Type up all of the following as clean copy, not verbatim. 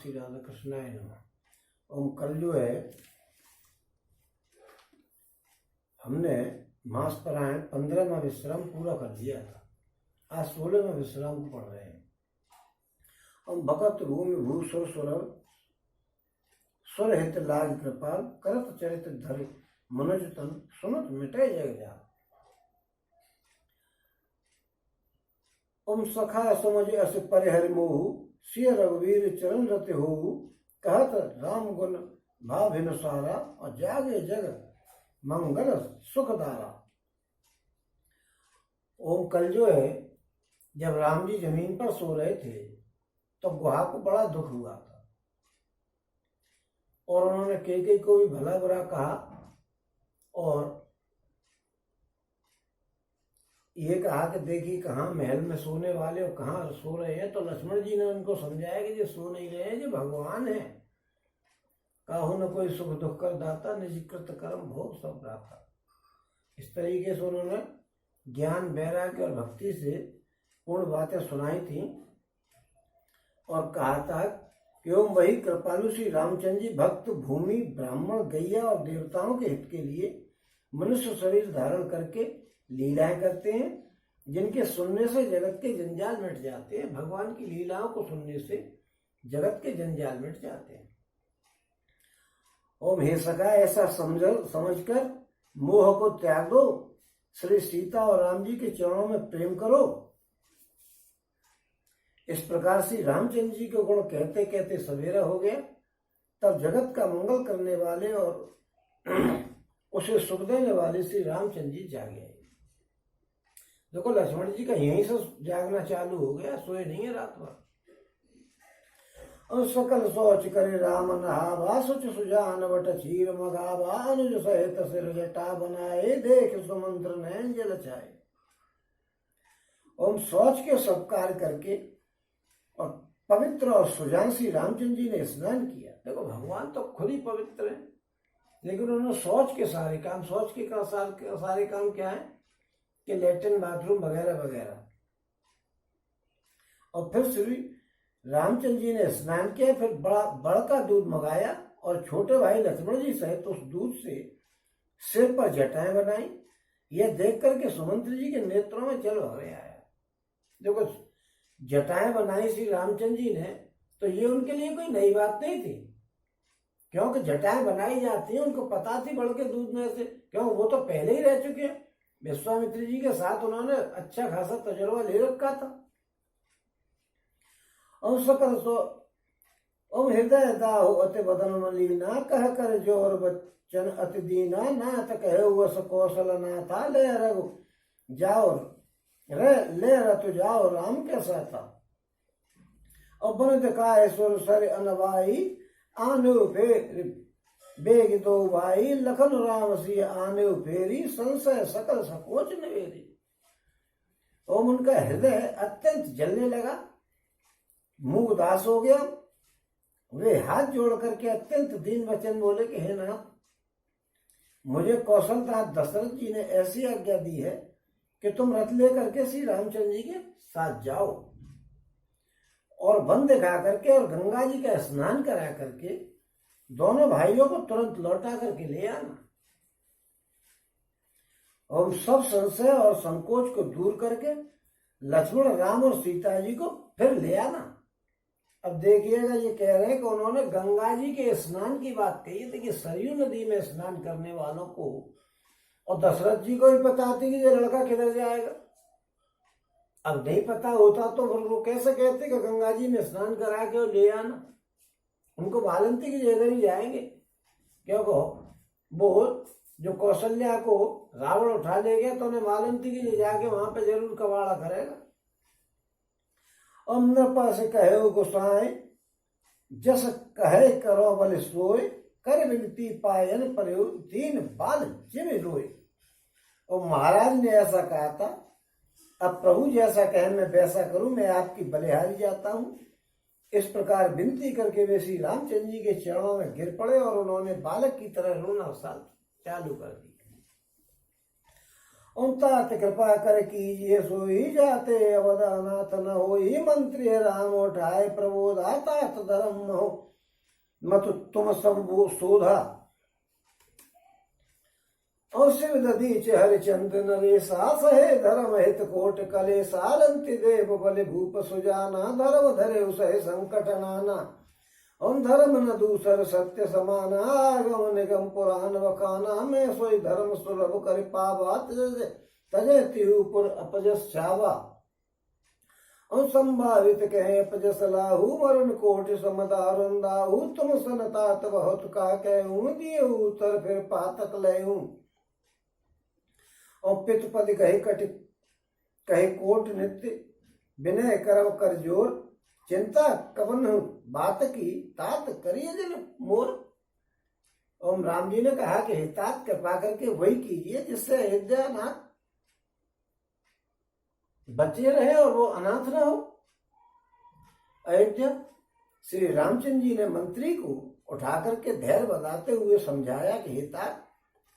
श्री राधा कृष्णाय नमः। ओम कल जो है हमने मास पारायण 15वां विश्राम पूरा कर दिया था। आज 16वां विश्राम को पढ़ रहे हैं। हम भगत भूमि भूसुर सुरव सुर हित लाज कृपाल करत चरित धरि मनुज तन सुनत मिटे जग जा। ओम सखा समझ अस परिहर मोहु सिय रघुवीर चरण रति हो कहत राम गुण भाभिन सारा और जागे जग मंगल सुखदारा। ओम कल जो है जब राम जी जमीन पर सो रहे थे तो गुहा को बड़ा दुख हुआ था और उन्होंने कैकेयी को भी भला बुरा कहा और ये कहा कि देखिए कहाँ महल में सोने वाले और कहाँ सो रहे हैं। तो लक्ष्मण जी ने उनको समझाया कि ये सो नहीं रहे हैं, ये भगवान है। काहू न कोई सुख दुख कर दाता निजकृत कर्म भोग सब दाता। इस तरीके से उन्होंने ज्ञान वैराग्य और भक्ति से पूर्ण बातें सुनाई थी और कहा था कि ओम वही कृपालु श्री रामचंद्र जी भक्त भूमि ब्राह्मण गैया और देवताओं के हित के लिए मनुष्य शरीर धारण करके लीलाएं करते हैं, जिनके सुनने से जगत के जंजाल मिट जाते हैं। भगवान की लीलाओं को सुनने से जगत के जंजाल मिट जाते हैं। ओम हे सखा ऐसा समझकर मोह को त्याग दो, श्री सीता और राम जी के चरणों में प्रेम करो। इस प्रकार से रामचंद्र जी के गुण कहते कहते सवेरा हो गया। तब जगत का मंगल करने वाले और उसे सुख देने वाले श्री रामचंद्र जी जागे। देखो लक्ष्मण जी का यहीं से जागना चालू हो गया, सोए नहीं है रात भर। और सकल सोच करे राम नहावा सुच सुजान वट चीर मगावा अनुज सहित सिर जटा बनाए देख सुमंत्र नयन जल छाए। ओम सोच के सब कार्य करके और पवित्र और सुजान श्री रामचंद्र जी ने स्नान किया। देखो भगवान तो खुद ही पवित्र है, लेकिन उन्होंने सोच के सारे काम, सोच के सारे काम क्या है कि लैट्रिन बाथरूम वगैरह वगैरह। और फिर श्री रामचंद्र जी ने स्नान किया, फिर बड़का दूध मंगाया और छोटे भाई लक्ष्मण जी सहित उस दूध से सिर पर जटाएं बनाई। यह देख करके सुमंत्र जी के नेत्रों में जल भरे आया। देखो जटाएं बनाई श्री रामचंद्र जी ने, तो ये उनके लिए कोई नई बात नहीं थी, क्योंकि जटाएं बनाई जाती है, उनको पता थी बढ़ के दूध में से, क्यों वो तो पहले ही रह चुके हैं। विश्वामित्र जी के साथ उन्होंने अच्छा खासा तजुर्बा ले रखा था। और सकल सो ओम हृदय दाहो अति बदन मलिना कह कर जोर बच्चन अति दीना नाथ कहे वस कौशल नाथा ले रघु जाओ ले रतु जाओ राम के साथा। और बन दिखाए सुर सर अनवाई आनु फेर बेग दो भाई लखन राम सी आने फेरी संशय सकल सकोच नवेरी। ओम उनका हृदय अत्यंत जलने लगा, मुंह उदास हो गया। वे हाथ जोड़ करके अत्यंत दीन वचन बोले कि हे नाथ, मुझे कौशलनाथ दशरथ जी ने ऐसी आज्ञा दी है कि तुम रथ लेकर के श्री रामचंद्र जी के साथ जाओ और वन दिखा करके और गंगा जी का स्नान करा करके दोनों भाइयों को तुरंत लौटा करके ले आना और सब संशय और संकोच को दूर करके लक्ष्मण राम और सीता जी को फिर ले आना। अब देखिएगा ये कह रहे हैं कि उन्होंने गंगा जी के स्नान की बात कही थी कि सरयू नदी में स्नान करने वालों को, और दशरथ जी को भी पता थी कि ये लड़का किधर जाएगा। अब नहीं पता होता तो फिर वो कैसे कहते कि गंगा जी में स्नान करा के और ले आना। उनको मालूम थी कि जगह ही जाएंगे, क्योंकि वो जो कौशल्या को रावण उठा ले गया तो उन्हें मालूम थी कि ये जाके वहां पे जरूर कबाड़ा करेगा। अमृपा से कहे गुस्साए जस कहे करो बल सोए कर विनती पायन पर तीन बाल जिम रोए। और महाराज ने ऐसा कहा था, अब प्रभु जैसा कहे मैं वैसा करूं, मैं आपकी बलिहारी जाता हूं। इस प्रकार विनती करके वे श्री रामचंद्र जी के चरणों में गिर पड़े और उन्होंने बालक की तरह रोना चालू कर दी। उन तात कृपा कर कीजिए सोई जाते अवध अनाथ न होई मंत्री राम उठाए प्रबोधा तात धर्म हो मत तुम संभो शोधा और शिव दधीच हरिचंद्र नरेशा सहे धर्म हित कोट कलेसा रंति देव बल भूप सुजाना धर्म धरे उसहे संकट नाना हम धर्म न दूसर सत्य समाना आगम निगम पुराण वखाना में सोई धर्म सुलभ कर पावा तजे तिहुपुर अपजस छावा और संभावित कहे अपजस लाहू वरुण कोटि समदारुंदाहू तुम सनतात बहुत का कहूँ दिए उत्तर फिर पातक लहू और पित पद कहे कोट नित्य विनय करव कर जोर चिंता कवन बात की तात करिए जन मोर। ओम राम जी ने कहा कि तात कृपा करके वही कीजिए जिससे अयोध्या नाथ बचे रहे और वो अनाथ न हो। अयोध्या श्री रामचंद्र जी ने मंत्री को उठा करके धैर्य बताते हुए समझाया कि हे तात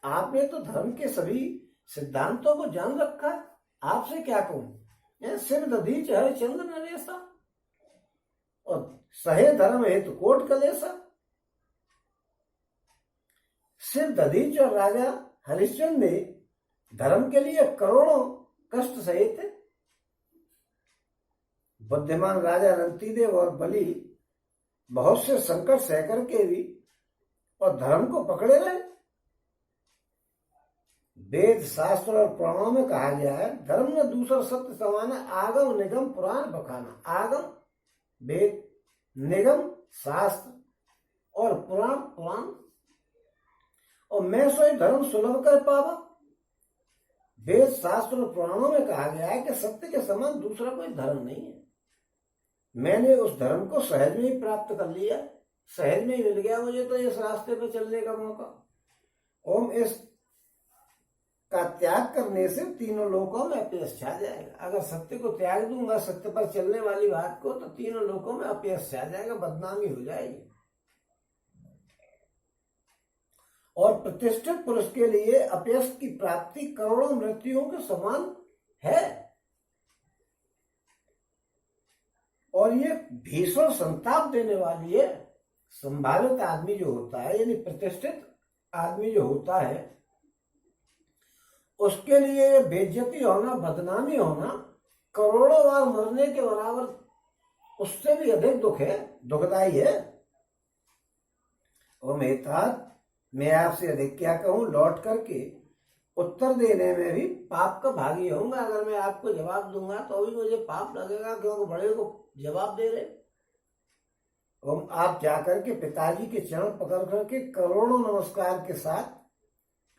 आपने तो धर्म के सभी सिद्धांतों को जान रखा है, आपसे क्या कहूं। सिर दधीच हरिचंद्र नरेशा और सहे धर्म हेतु कोट कलेसा। सिर दधीच और राजा हरिश्चंद्र ने धर्म के लिए करोड़ों कष्ट सहे थे। बुद्धिमान राजा रंतिदेव और बलि बहुत से संकट सह करके भी और धर्म को पकड़े रहे। वेद शास्त्र और पुराणों में कहा गया है धर्म न दूसरा सत्य समान आगम निगम पुराण बखाना। आगम वेद, निगम शास्त्र और पुराण पुराण और मैं सोई धर्म सुलभ कर पावा। वेद शास्त्र और पुराणों में कहा गया है कि सत्य के समान दूसरा कोई धर्म नहीं है। मैंने उस धर्म को सहज में ही प्राप्त कर लिया, सहज में ही मिल गया मुझे तो इस रास्ते पे चलने का मौका। ओम इस का त्याग करने से तीनों लोकों में अपयश छा जाएगा। अगर सत्य को त्याग दूंगा, सत्य पर चलने वाली बात को, तो तीनों लोकों में अपयश छा जाएगा, बदनामी हो जाएगी। और प्रतिष्ठित पुरुष के लिए अपयश की प्राप्ति करोड़ों मृत्युओं के समान है। और ये भीषण संताप देने वाली है। संभावित आदमी जो होता है यानी प्रतिष्ठित आदमी जो होता है उसके लिए बेइज्जती होना, बदनामी होना करोड़ों बार मरने के बराबर, उससे भी अधिक दुख है, दुखदाई है। और मैं आपसे अधिक क्या कहूं, लौट करके उत्तर देने में भी पाप का भागी होऊंगा। अगर मैं आपको जवाब दूंगा तो भी मुझे पाप लगेगा, क्योंकि बड़े को जवाब दे रहे। और आप जाकर के पिताजी के चरण पकड़ करके करोड़ों नमस्कार के साथ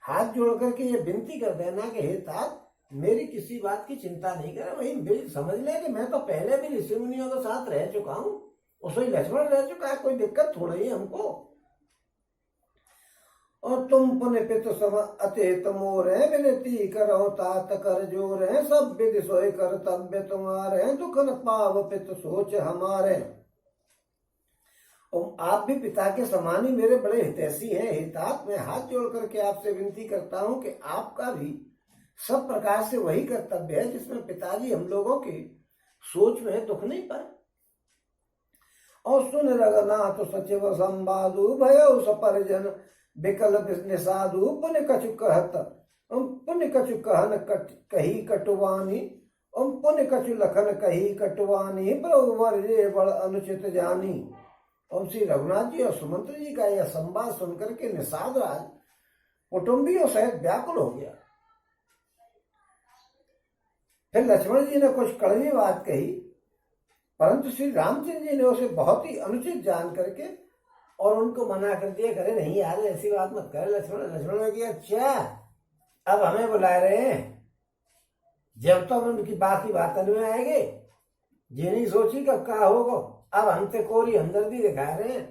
हाथ जोड़ करके ये विनती कर देना कि हे तात मेरी किसी बात की चिंता नहीं करे। वही मेरी समझ ले कि मैं तो पहले भी ऋषि मुनियों के साथ रह चुका हूं, उसमें लक्ष्मण रह चुका है, कोई दिक्कत थोड़ी है हमको। और तुम पुण्य पितु सम अतित मोर है विनती करो तात कर जोर है सब विधि सोए कर्तव्य तुम्हारे दुख न पाव पितु सोच हमारे। और आप भी पिता के समान ही मेरे बड़े हितैषी हैं। हे तात मैं हाथ जोड़ करके आपसे विनती करता हूं कि आपका भी सब प्रकार से वही कर्तव्य है जिसमें पिताजी हम लोगों की सोच में दुख नहीं पाए। और सुन रघुनाथ सचिव संवादु भयो सपरिजन विकल निषादु पुण्य कछु कहन कही कटुवानी पुण्य कछु लखन कही कटुवानी प्रभु वर्जे बड़ अनुचित जानी। और श्री रघुनाथ जी और सुमंत्र जी का यह संवाद सुनकर के निषाद राज कुटुंबियों सहित व्याकुल हो गया। फिर लक्ष्मण जी ने कुछ कड़वी बात कही, परंतु श्री रामचंद्र जी ने उसे बहुत ही अनुचित जान करके और उनको मना कर दिया, करे नहीं यार ऐसी बात मत करे। लक्ष्मण ने किया अच्छा अब हमें बुला रहे हैं, जब तक उनकी बाकी बातन में आएंगे ये नहीं सोची कब क्या होगा, अब हम ते कोरी हमदर्दी दिखा रहे हैं।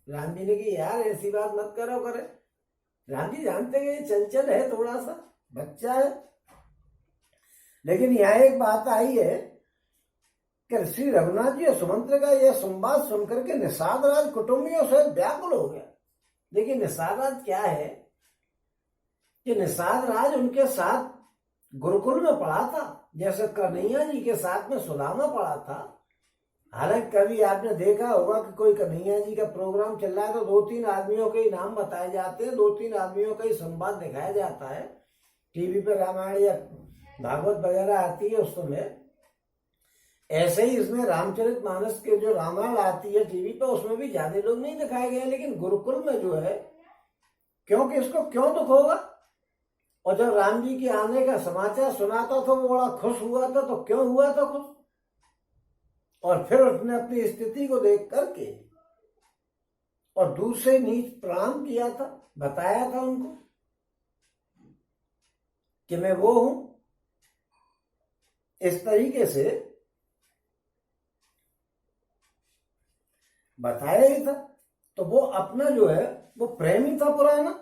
राम जी ने कि यार ऐसी बात मत करो करे। राम जी जानते हैं चंचल है, थोड़ा सा बच्चा है, लेकिन यहाँ एक बात आई है कि श्री रघुनाथ जी और सुमंत्र का यह संवाद सुनकर के निषाद राज कुटुंबियों से व्याकुल हो गया। लेकिन निषाद राज क्या है कि निषाद राज उनके साथ गुरुकुल में पढ़ा था, जैसे कन्हैया जी के साथ में सुदामा पढ़ा था। हालांकि कभी आपने देखा होगा कि कोई कन्हैया जी का प्रोग्राम चल रहा है तो 2-3 आदमियों के ही नाम बताए जाते हैं, 2-3 आदमियों का ही संवाद दिखाया जाता है। टीवी पे रामायण या भागवत वगैरह आती है उस समय। ऐसे ही इसमें रामचरितमानस के जो रामायण आती है टीवी पे, उसमें भी ज्यादा लोग नहीं दिखाए गए, लेकिन गुरुकुल में जो है, क्योंकि इसको क्यों दुख होगा। और जब राम जी के आने का समाचार सुनाता था वो बड़ा खुश हुआ था, तो क्यों हुआ था खुश, और फिर उसने अपनी स्थिति को देख करके और दूसरे नीच प्रणाम किया था, बताया था उनको कि मैं वो हूं, इस तरीके से बताया ही था। तो वो अपना जो है वो प्रेमी था पुराना।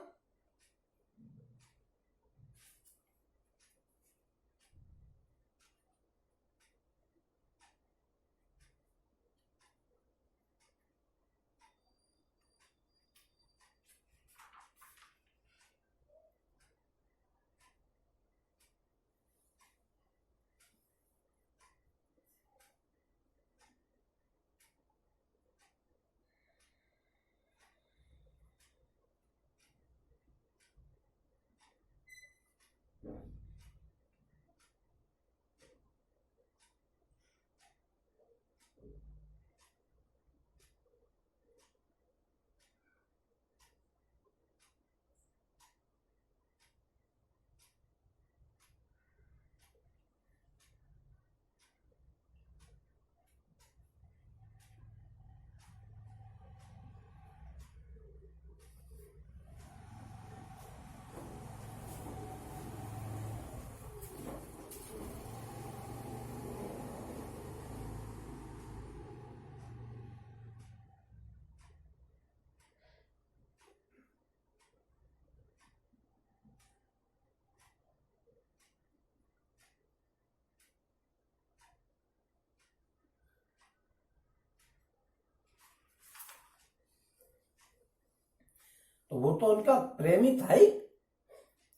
तो वो तो उनका प्रेमी था ही।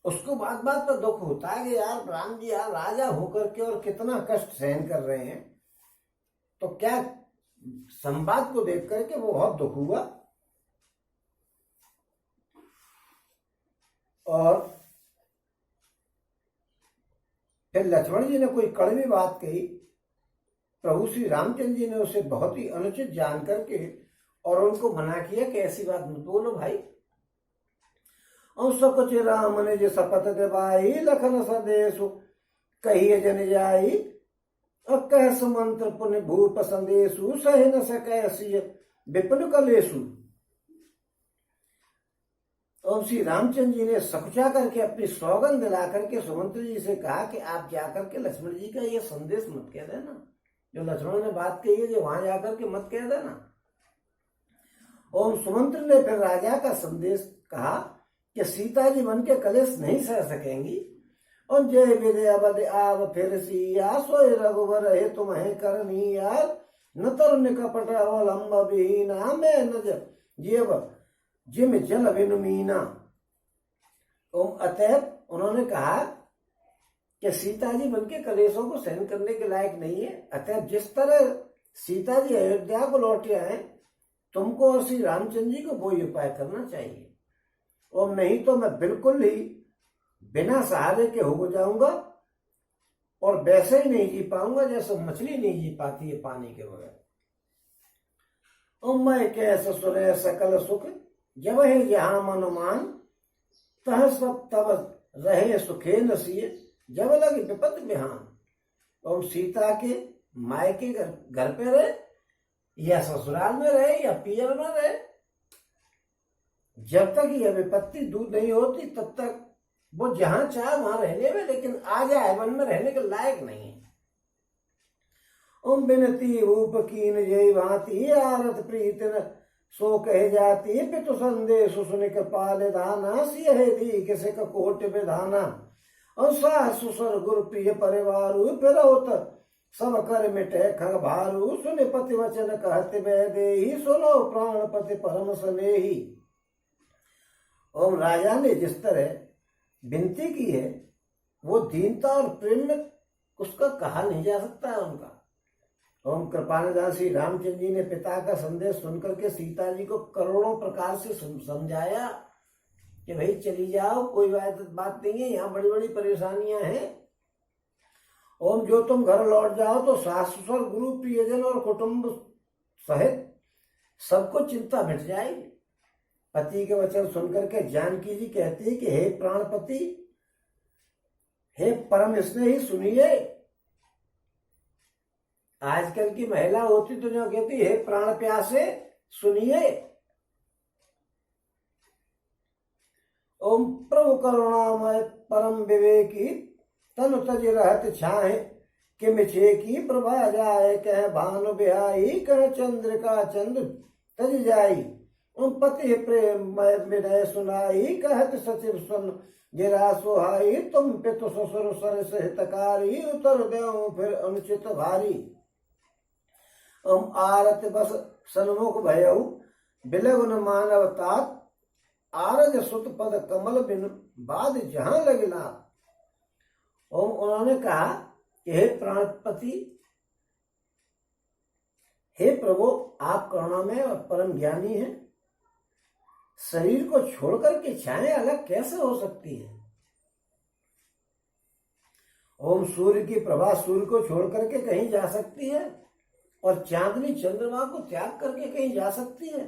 उसको बात बात पर दुख होता है कि यार राम जी यार राजा होकर के और कितना कष्ट सहन कर रहे हैं। तो क्या संवाद को देख करके वो बहुत दुख हुआ। और फिर लक्ष्मण जी ने कोई कड़वी बात कही। प्रभु श्री रामचंद्र जी ने उसे बहुत ही अनुचित जान करके और उनको मना किया कि ऐसी बात मत बोलो भाई। और सब कुछ राम ने जो शपथ दिवाई, लखन संदेशु कहिए जन जाई, और कह सुमंत्र पुण्य भूप संदेशु, सह न सकै सिय विपिन कलेशु। और श्री रामचंद्र जी ने सकुचा करके अपनी सौगंध दिला करके सुमंत्र जी से कहा कि आप जाकर के लक्ष्मण जी का ये संदेश मत कह देना, जो लक्ष्मण ने बात कही है जो वहां जाकर के मत कह देना। और सुमंत्र ने फिर राजा का संदेश कहा कि सीता जी मन के कलेश नहीं सह सकेंगी। और जय विदय अवध आव फिर सिया, सोय रघुवर हे तुम्हें करनिया, न तरुण कपट अवलंब विहीना, मैं न जीव जिम जल विनुमीना। अतएव उन्होंने कहा कि सीता जी बन के कलेशों को सहन करने के लायक नहीं है। अतएव जिस तरह सीता जी अयोध्या को लौटे आए, तुमको और श्री रामचंद्र जी को वही उपाय करना चाहिए, और नहीं तो मैं बिल्कुल ही बिना सहारे के हो जाऊंगा और वैसे ही नहीं जी पाऊंगा जैसे मछली नहीं जी पाती है पानी के बगैर। और मैं कैसे सुरे सकल सुख, जब है जहां मनुमान, तह सब तब रहे सुखे नसीए, जब लगे विपत बिहान। और सीता के मायके घर पे रहे या ससुराल में रहे या पियर में रहे, जब तक यह विपत्ति दूर नहीं होती तब तक वो जहां चाहे वहां रहने में, लेकिन आ जाए वन में रहने के लायक नहीं है। बिनती रूप कीन जय भांति, आरत प्रीत सो कह जाती, पितु संदेश सुन कृपाल दाना, सिय दी किसे कोट विधाना। और सास ससुर गुरु प्रिय परिवारु, फिरौत सब कर मिटे खग भारू, सुन पति वचन कहते वैदेही, सुनो प्राणपति परम स्नेही। और राजा ने जिस तरह विनती की है वो दीनता और प्रेम में उसका कहा नहीं जा सकता है उनका। ओम कृपानिधान श्री रामचंद्र जी ने पिता का संदेश सुनकर के सीता जी को करोड़ों प्रकार से समझाया कि भाई चली जाओ, कोई बात नहीं है, यहाँ बड़ी बड़ी परेशानियां हैं। ओम जो तुम घर लौट जाओ तो सास ससुर गुरु प्रियजन और कुटुंब सहित सबको चिंता मिट जाएगी। पति के वचन सुनकर के जानकी जी कहती है कि हे प्राणपति, हे परम स्नेही, सुनिए। आजकल की महिला होती तो जो कहती हे प्राण प्यासे सुनिए। ओम प्रभु करुणामय परम विवेकी, तनु तज रहत छाहे कि मिछे की प्रभा जाए, कह भानु बिहाई कह चंद्रिका चंद्र तज जाई। ओम पति प्रेम विनय सुनाई, कहत सचिव सुन गिरा सुहाई। तुम पितु ससुर सरस हितकारी, उतर देऊ फिर अनुचित भारी। ओम आरत बस सन्मुख भयऊ, बिलग न मानव तात। आरज सुत पद कमल बिन, बाद जहां लगना। ओम उन्होंने कहा कि हे प्राणपति, हे प्रभु, आप करुणामय और परम ज्ञानी हैं। शरीर को छोड़कर के छाएं अलग कैसे हो सकती है। ओम सूर्य की प्रभा सूर्य को छोड़ करके कहीं जा सकती है, और चांदनी चंद्रमा को त्याग करके कहीं जा सकती है।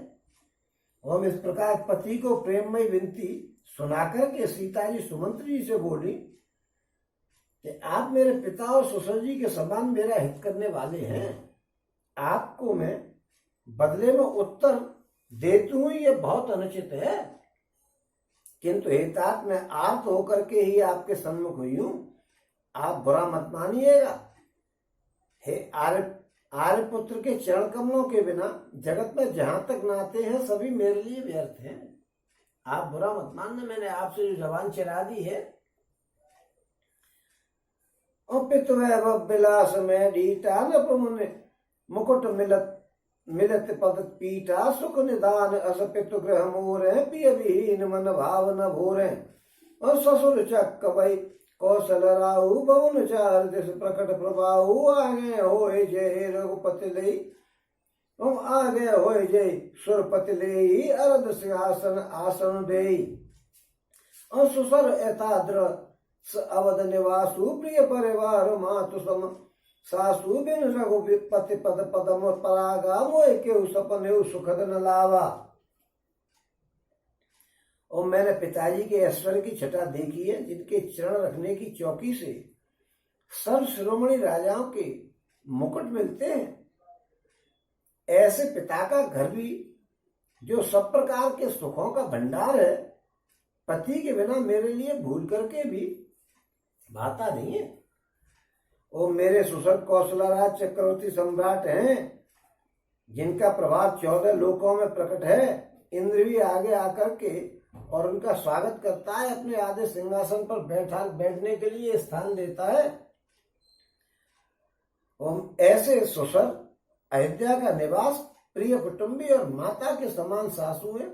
ओम इस प्रकार पति को प्रेममय विनती सुनाकर के सीता जी सुमंत्री जी से बोली कि आप मेरे पिता और ससुर जी के समान मेरा हित करने वाले हैं। आपको मैं बदले में उत्तर देती हूं, ये बहुत अनुचित है, किंतु हे तात, मैं आर्त होकर के ही आपके सम्मुख हुई हूं, आप बुरा मत मानिएगा। हे आर्य पुत्र के चरण कमलों के बिना जगत में जहां तक नाते हैं सभी मेरे लिए व्यर्थ हैं। आप बुरा मत मानना, मैंने आपसे जो जबान चला दी है। पित वैभव विलास में ढीटा, नपुमुनि मुकुट मिलत पद पीठा। सुख निदान अस पितु गृह मोरे, पिय विहीन मन भाव न भोरे। और ससुर चक वै कौशल राहु, भवन चार दिश प्रकट प्रभाहु। आगे होए जय रघुपति लई, आगे होए जय सुरपति लई। अरद सिंहासन आसन देई, और सुसर एताद्र अवध निवासु। प्रिय परिवार मातु सम सासु, बिन रघुपति पद पदम परागा। मोह के सपने सुखद न लावा। और मैंने पिताजी के ऐश्वर्य की छटा देखी है, जिनके चरण रखने की चौकी से सर्व शिरोमणि राजाओं के मुकुट मिलते हैं। ऐसे पिता का घर भी, जो सब प्रकार के सुखों का भंडार है, पति के बिना मेरे लिए भूल करके भी भाता नहीं है। और मेरे सुसर कौशलराज चक्रवर्ती सम्राट हैं, जिनका प्रभाव 14 लोकों में प्रकट है। इंद्र भी आगे आकर के और उनका स्वागत करता है, अपने आधे सिंहासन पर बैठने के लिए स्थान देता है। ऐसे सुसर, अयोध्या का निवास, प्रिय कुटुंबी और माता के समान सासू है।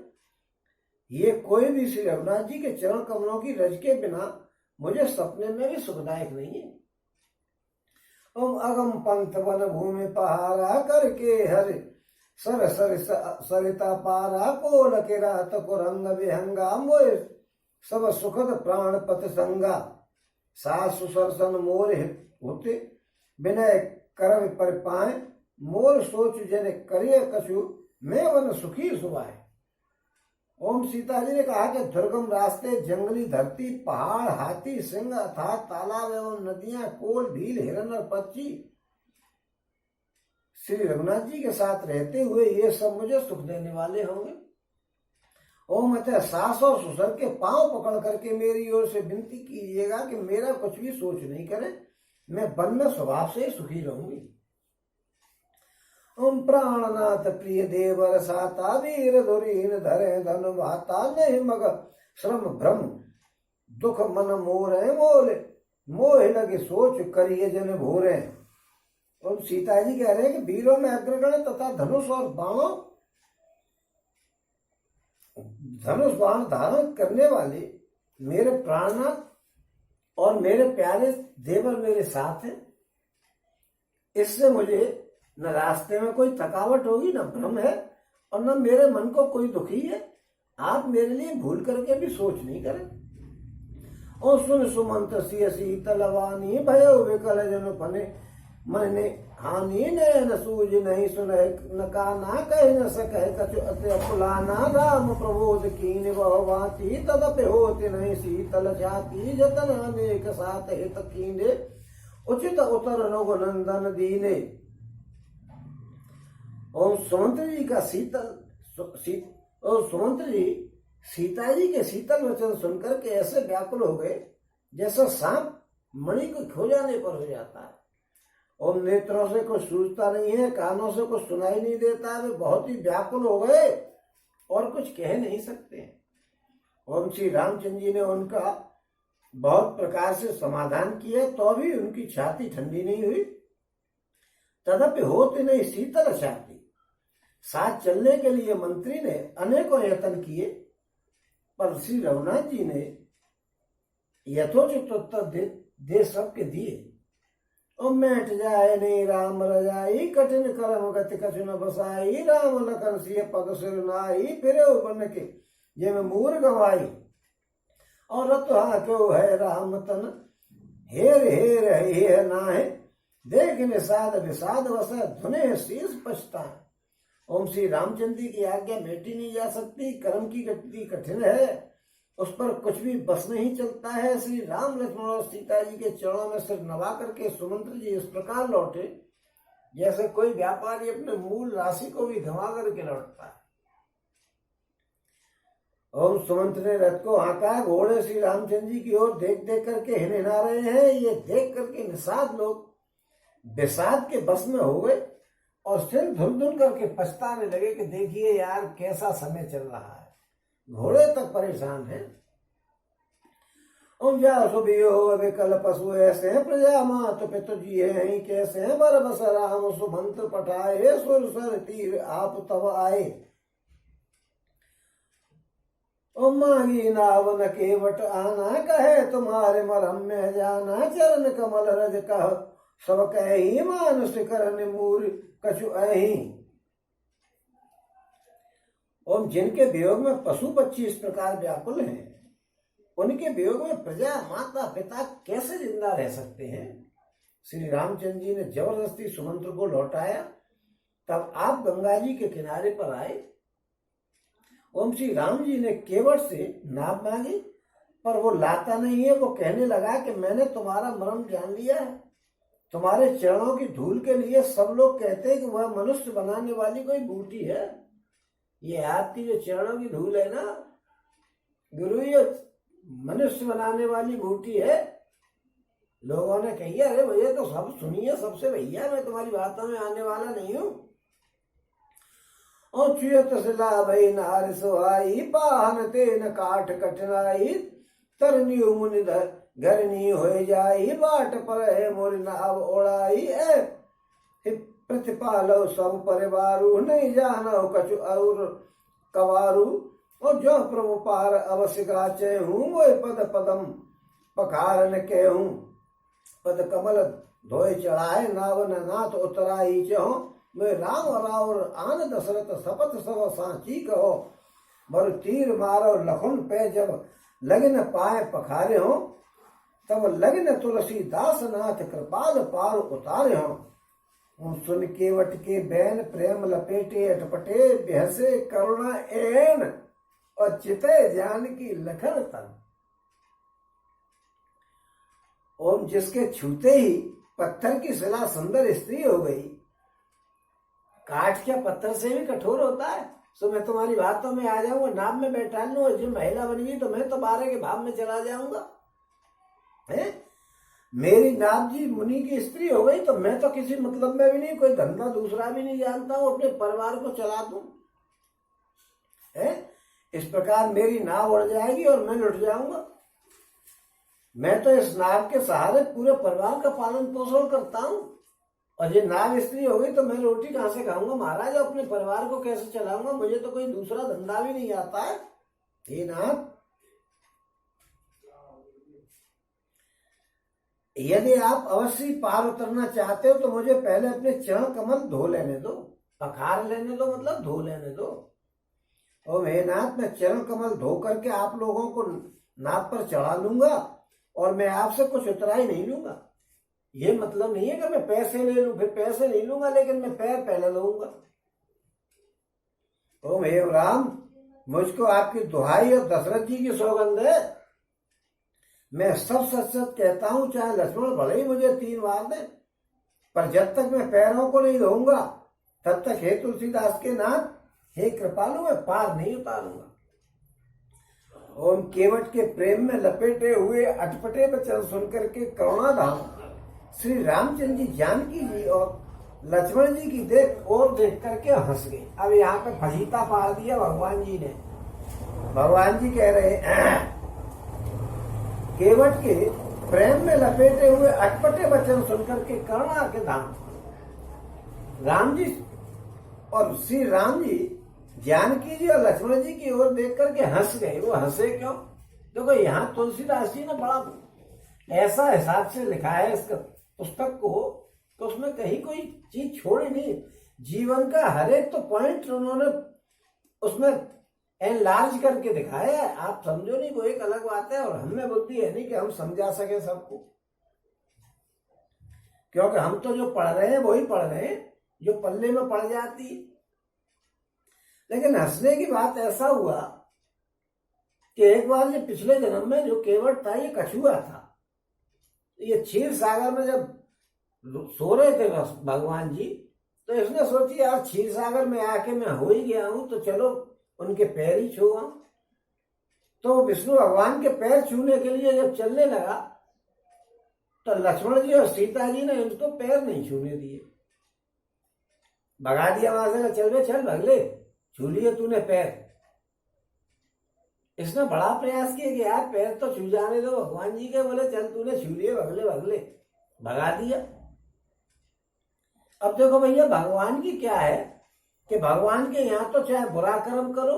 ये कोई भी श्री रघुनाथ जी के चरण कमलों की रज के बिना मुझे सपने में भी सुखदायक नहीं है। ओम अगम पंथ वन भूमि पहारा, करके हर सर सर सरिता पारा। कोल के रात को रंग विहंगा, मोर सब सुखद प्राण पत संगा। सास सुसर सन मोर होते, विनय कर पर पाए। मोर सोच जन करिय कछु, मैं वन सुखी सुभाए। ओम सीता जी ने कहा कि दुर्गम रास्ते, जंगली धरती, पहाड़, हाथी, सिंह, अर्थात तालाब एवं नदियां, कोल, भील, हिरन और पक्षी श्री रघुनाथ जी के साथ रहते हुए ये सब मुझे सुख देने वाले होंगे। ओम अतः सास और ससुर के पांव पकड़ करके मेरी ओर से विनती कीजिएगा कि मेरा कुछ भी सोच नहीं करें, मैं वन में स्वभाव से सुखी रहूंगी। ओम प्राणनाथ प्रिय देवर साता, वीर धुरीन धरे धन भाता। नहीं मग श्रम भ्रम दुख मन मोरे, मोह लगे सोच करिए जन भोरे। और सीता जी कह रहे हैं कि वीरों में अग्रगण्य तथा धनुष और बाणों, धनुष बाण धारण करने वाले मेरे प्राणनाथ और मेरे प्यारे देवर मेरे साथ हैं। इससे मुझे न रास्ते में कोई थकावट होगी, न भ्रम है, और न मेरे मन को कोई दुखी है। आप मेरे लिए भूल करके भी सोच नहीं करें। और सुन सुमंत सिय शीतल वानी भयो विकल जन फने मने हानि नयन सूझ नहीं सुनह न काना कह न सकह कछु अति अपुलाना राम प्रबोध कीन वह वाती तदपि होति नहीं शीतल जाति जतन अनेक सात हित कीने उचित उतर रघुनंदन दीने। और सुमंत जी का और सुमंत जी सीता जी के शीतल वचन सुनकर के ऐसे व्याकुल हो गए जैसा सांप मणि को खो जाने पर हो जाता है। और नेत्रों से कुछ सूझता नहीं है, कानों से कुछ सुनाई नहीं देता है, वे बहुत ही व्याकुल हो गए और कुछ कह नहीं सकते। और श्री रामचंद्र जी ने उनका बहुत प्रकार से समाधान किया तो भी उनकी छाती ठंडी नहीं हुई। तदपि होते नहीं शीतल छाती। साथ चलने के लिए मंत्री ने अनेकों यत्न किए, पर श्री रघुनाथ जी ने यथोचित उत्तर दे सबके दिए। और मैट जाए नहीं राम रजाई कठिन करम गति कछु न बसाई राम लखन सिय पग सिर नाई फिरे बन के ये में मूर गवाई। और रतुहा क्यों है राम तन हेर हेर हेर नाहे देख निषाद विषाद वस धुने शीश पछताए। ओम श्री रामचंद्र जी की आज्ञा मेटी नहीं जा सकती, कर्म की गति कठिन है, उस पर कुछ भी बस नहीं चलता है। श्री राम लक्ष्मण और सीता जी के चरणों में सिर नवा करके सुमंत्र जी इस प्रकार लौटे जैसे कोई व्यापारी अपने मूल राशि को भी गंवा करके लौटता है। और सुमंत्र ने रथ को हाँका, घोड़े श्री रामचंद्र जी की ओर देख देख करके हिनहिना रहे हैं। ये देख करके निषाद लोग विषाद के बस में हो गए और सिर धुन धुन करके पछताने लगे कि देखिए यार कैसा समय चल रहा है, घोड़े तक परेशान हैं। विकल पशु ऐसे हैं प्रजा मात पितु जी है कैसे हैं बर बस राम सुमंत पठाए सुर सर तीर आप तब आए। ओ मांगी नावन केवट आना कहे तुम्हारे मरम में जाना चरण कमल रज कह सब कही मानुष करन मूर कछु अही। और जिनके वियोग में पशु पक्षी इस प्रकार व्याकुल हैं, उनके वियोग में प्रजा माता पिता कैसे जिंदा रह सकते हैं। श्री रामचंद्र जी ने जबरदस्ती सुमंत्र को लौटाया। तब आप गंगा जी के किनारे पर आए। ओम श्री राम जी ने केवट से नाव मांगी, पर वो लाता नहीं है। वो कहने लगा कि मैंने तुम्हारा मर्म जान लिया है, तुम्हारे चरणों की धूल के लिए सब लोग कहते हैं कि वह मनुष्य बनाने वाली कोई बूटी है। ये आपकी जो चरणों की धूल है ना गुरु, ये मनुष्य बनाने वाली बूटी है। लोगों ने कही अरे भैया तो सब सुनिए सबसे, भैया मैं तुम्हारी बातों में आने वाला नहीं हूं। और चुयत सिला भई नार सुहाई पाहन तेन काठ कठिनाई तरनी मुनि घरनी हो जाई बाट पर है मोर नाव ओढ़ाई ए प्रतिपालो सब परिवारू नहीं जानो कछु और कवारू। और जो प्रभु पार अवश्य गाचे हूँ वो पद पदम पखारन के हूँ पद कमल धोए चढ़ाए नावन नाथ उतराई चहो मैं राम रावर आन दशरथ शपथ सब सांची कहो बर तीर मारो लखुन पे जब लग्न पाए पखारे हो तब लग्न तुलसीदास नाथ कृपाल पार उतारे हो। सुन केवट के बैन प्रेम लपेटे अटपटे बेहसे करुणा एन और चिते जान की लखन तन। ओम जिसके छूते ही पत्थर की शिला सुंदर स्त्री हो गई। काठ क्या पत्थर से भी कठोर होता है। सो मैं तुम्हारी बातों में आ जाऊंगा, नाव में बैठा लूं, जो महिला बन गई तो मैं तो बारह के भाव में चला जाऊंगा। है मेरी नाथ जी मुनि की स्त्री हो गई तो मैं तो किसी मतलब में भी नहीं, कोई धंधा दूसरा भी नहीं जानता हूं, अपने परिवार को चला दूं। है इस प्रकार मेरी नाव उड़ जाएगी और मैं लुट जाऊंगा। मैं तो इस नाव के सहारे पूरे परिवार का पालन पोषण करता हूं, और ये नाव स्त्री हो गई तो मैं रोटी कहां से खाऊंगा महाराज, अपने परिवार को कैसे चलाऊंगा, मुझे तो कोई दूसरा धंधा भी नहीं आता है। हे नाथ यदि आप अवश्य पार उतरना चाहते हो तो मुझे पहले अपने चरण कमल धो लेने दो, पखार लेने दो, मतलब धो लेने दो। और हे नाथ, मैं चरण कमल धो करके आप लोगों को नाव पर चढ़ा लूंगा और मैं आपसे कुछ उतरा ही नहीं लूंगा। ये मतलब नहीं है कि मैं पैसे ले लूं, फिर पैसे नहीं लूंगा, लेकिन मैं पैर पहले लूंगा। ओम हे राम, मुझको आपकी दुहाई और दशरथ जी की सौगंध है, मैं सब सच सच कहता हूं, चाहे लक्ष्मण भले ही मुझे 3 बार दे, पर जब तक मैं पैरों को नहीं धोऊंगा तब तक हे तुलसीदास के नाथ, हे कृपालु, मैं पार नहीं उतारूंगा। ओम केवट के प्रेम में लपेटे हुए अटपटे वचन सुनकर के करुणाधाम श्री रामचंद्र जी, जानकी जी और लक्ष्मण जी की देख करके हंस गए। अब यहाँ पे फजीता पार दिया भगवान जी ने। भगवान जी कह रहे केवट के प्रेम में लपेटे हुए अटपटे वचन सुनकर के करुणा के धाम राम जी और श्री राम जी जानकी जी और लक्ष्मण जी की ओर देख करके हंस गए। वो हंसे क्यों? देखो यहाँ तुलसीदास जी ने बड़ा ऐसा हिसाब से लिखा है इस पुस्तक को, तो उसमें कहीं कोई चीज छोड़ी नहीं। जीवन का हर एक तो पॉइंट उन्होंने उसमें एनलार्ज करके दिखाया है। आप समझो नहीं, वो एक अलग बात है, और हमें बुद्धि है नहीं कि हम समझा सके सबको, क्योंकि हम तो जो पढ़ रहे हैं वही पढ़ रहे हैं जो पल्ले में पड़ जाती। लेकिन हंसने की बात ऐसा हुआ कि एक बार ये पिछले जन्म में जो केवट था ये कछुआ था। ये क्षीर सागर में जब सो रहे थे भगवान जी, तो इसने सोची यार क्षीर सागर में आके मैं हो ही गया हूं, तो चलो उनके पैर ही छुआ। तो विष्णु भगवान के पैर छूने के लिए जब चलने लगा तो लक्ष्मण जी और सीता जी ने इनको पैर नहीं छूने दिए, भगा दिया वहां से। चल बे चल, भगले, छू लिए तूने पैर। इसने बड़ा प्रयास किया कि यार पैर तो छू जाने दो भगवान जी के। बोले चल तूने छू लिए, भगले भगले, भगा दिया। अब देखो भैया, भगवान की क्या है कि भगवान के यहाँ तो चाहे बुरा कर्म करो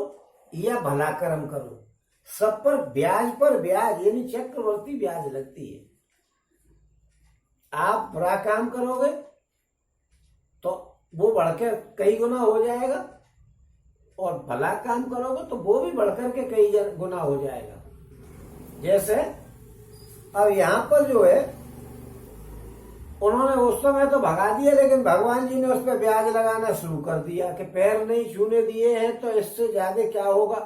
या भला कर्म करो, सब पर ब्याज यानी चक्रवर्ती ब्याज लगती है। आप बुरा काम करोगे तो वो बढ़कर कई गुना हो जाएगा, और भला काम करोगे तो वो भी बढ़कर के कई गुना हो जाएगा। जैसे अब यहाँ पर जो है, उन्होंने उस समय तो भगा दिया, लेकिन भगवान जी ने उस पर ब्याज लगाना शुरू कर दिया कि पैर नहीं छूने दिए हैं तो इससे ज्यादा क्या होगा।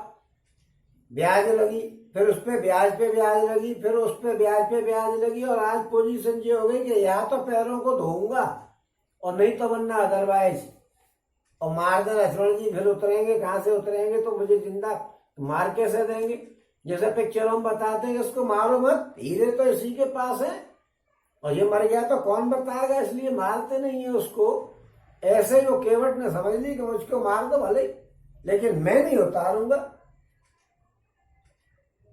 ब्याज लगी, फिर उस पर ब्याज पे ब्याज लगी, फिर उस पर ब्याज पे ब्याज लगी, और आज पोजीशन ये हो गई कि या तो पैरों को धोऊंगा और नहीं तो बनना अदरवाइज। और मार दे लक्ष्मण जी, फिर उतरेंगे, कहां से उतरेंगे, तो मुझे जिंदा मार कैसे देंगे। जैसे पिक्चरों में बताते हैं कि इसको मारो मत, हीरे तो इसी के पास है, और ये मर गया तो कौन बताएगा, इसलिए मारते नहीं है उसको। ऐसे ही वो केवट ने समझ ली कि मुझको मार दो भले, लेकिन मैं नहीं उतारूंगा,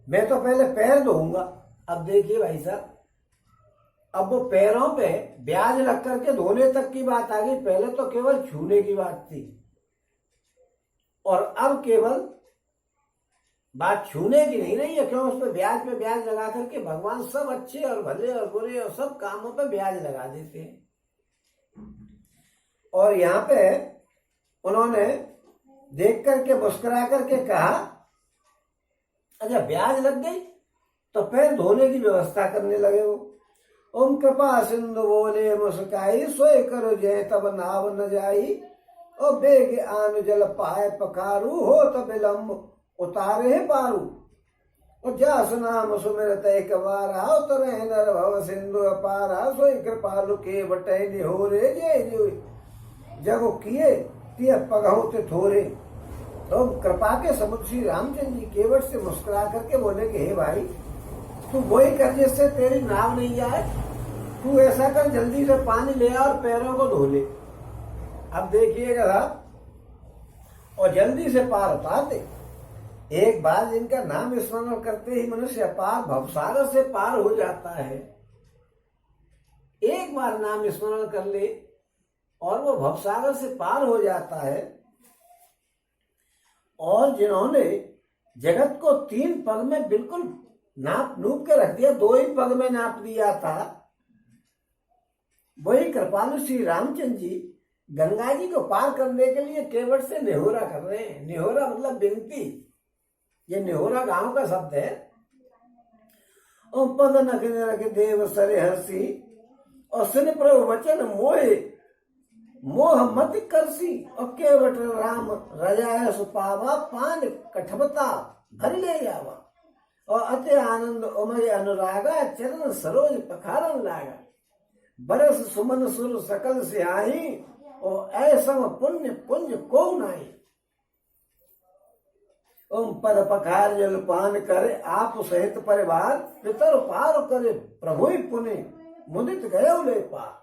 मैं तो पहले पैर धोऊंगा। अब देखिए भाई साहब, अब वो पैरों पे ब्याज लग करके धोने तक की बात आ गई। पहले तो केवल छूने की बात थी, और अब केवल बात छूने की नहीं रही है, क्यों? उस पर ब्याज पे ब्याज लगा करके भगवान सब अच्छे और भले और बुरे और सब कामों पे ब्याज लगा देते हैं। और यहाँ पे उन्होंने देख करके मुस्कुरा करके कहा, अच्छा ब्याज लग गई तो पैर धोने की व्यवस्था करने लगे वो। ओम कृपा सिंधु बोले मुस्काई, सोए करो जय तब नाव न जाई, और बेग आन जल पाए पखारू, हो तब विलम्ब उतारे पारू। और जास नाम सुमिरत एक बारा, उतरे नर भव सिंधु अपारा, सोई कृपालु के बटे निहोरे, जय जय जगो किए तिय पगहु ते थोरे। तो कृपा के समुद्र श्री रामचंद्र जी केवट से मुस्कुरा करके बोले कि हे भाई, तू वही कर जिससे तेरी नाव नहीं जाए, तू ऐसा कर जल्दी से पानी ले आ और पैरों को धो ले। अब देखिएगा, और जल्दी से पार उतारते। एक बार जिनका नाम स्मरण करते ही मनुष्य पार भवसागर से पार हो जाता है। एक बार नाम स्मरण कर ले और वो भवसागर से पार हो जाता है। और जिन्होंने जगत को 3 पग में बिल्कुल नाप नूप के रख दिया, 2 ही पग में नाप दिया था, वही कृपालु श्री रामचंद्र जी गंगा जी को पार करने के लिए केवट से नेहोरा कर रहे हैं। नेहोरा मतलब विनती। ये नेहोरा गांव का शब्द है। और पद नख रख देव सरे हर्षि और सुन प्रभु वचन मोहे मोह मत करसी और केवट राम रजाय सुपावा पान कठबता भर ले जावा और अति आनंद उमय अनुरागा चरण सरोज पखारन लागा बरस सुमन सुर सकल से आई और ऐसम पुण्य पुंज को नाई। ओम पद पखार जल पान करे आप सहित परिवार पितर पार करे प्रभु पुण्य मुदित गयो ले पार।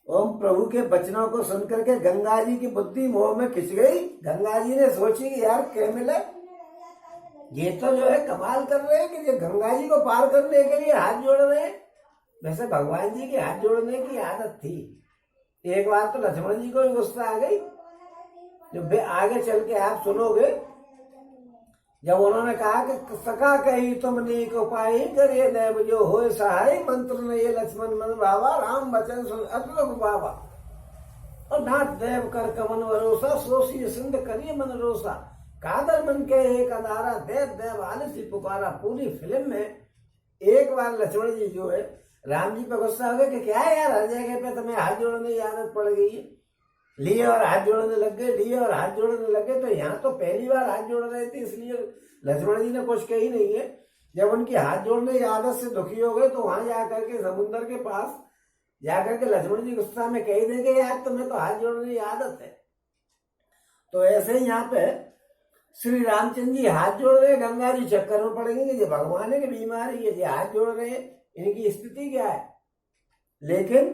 ओम प्रभु के वचनों को सुनकर के गंगा जी की बुद्धि मोह में खिंच गई। गंगा जी ने सोची कि यार क्या मिले, ये तो जो है कमाल कर रहे हैं कि ये गंगा जी को पार करने के लिए हाथ जोड़ रहे हैं। वैसे भगवान जी के हाथ जोड़ने की आदत थी। एक बार तो लक्ष्मण जी को भी गुस्सा आ गई। जो आगे चल के आप सुनोगे, जब उन्होंने कहा कि सका कही तुम नीक उपाय करे देव जो हो सहाय मंत्र ने ये लक्ष्मण मन बाबा राम वचन सुन अतुल बाबा और नाथ देव कर कमन भरोसा सोसी सिंध करिए मन रोसा कादर मन के एक अदारा देव देव आलसी पुकारा। पूरी फिल्म में एक बार लक्ष्मण जी जो है राम जी पे गुस्सा हो गया कि क्या है यार, हर जगह पे तुम्हें हाथ जोड़ने की आदत पड़ गई है। लिए और हाथ जोड़ने लग गए, लिए और हाथ जोड़ने लगे। तो यहाँ तो पहली बार हाथ जोड़ रहे थे, इसलिए लक्ष्मण जी ने कुछ कही नहीं है। जब उनकी हाथ जोड़ने की आदत से दुखी हो गए तो वहां जाकर के समुद्र के पास जाकर के लक्ष्मण जी गुस्सा में कह देंगे यार तुम्हें तो हाथ जोड़ने की आदत है। तो ऐसे ही यहाँ पे श्री रामचंद्र जी हाथ जोड़ रहे, गंगा जी चक्कर में पड़ेंगे ये भगवान है कि बीमारी है, ये हाथ जोड़ रहे हैं, इनकी स्थिति क्या है। लेकिन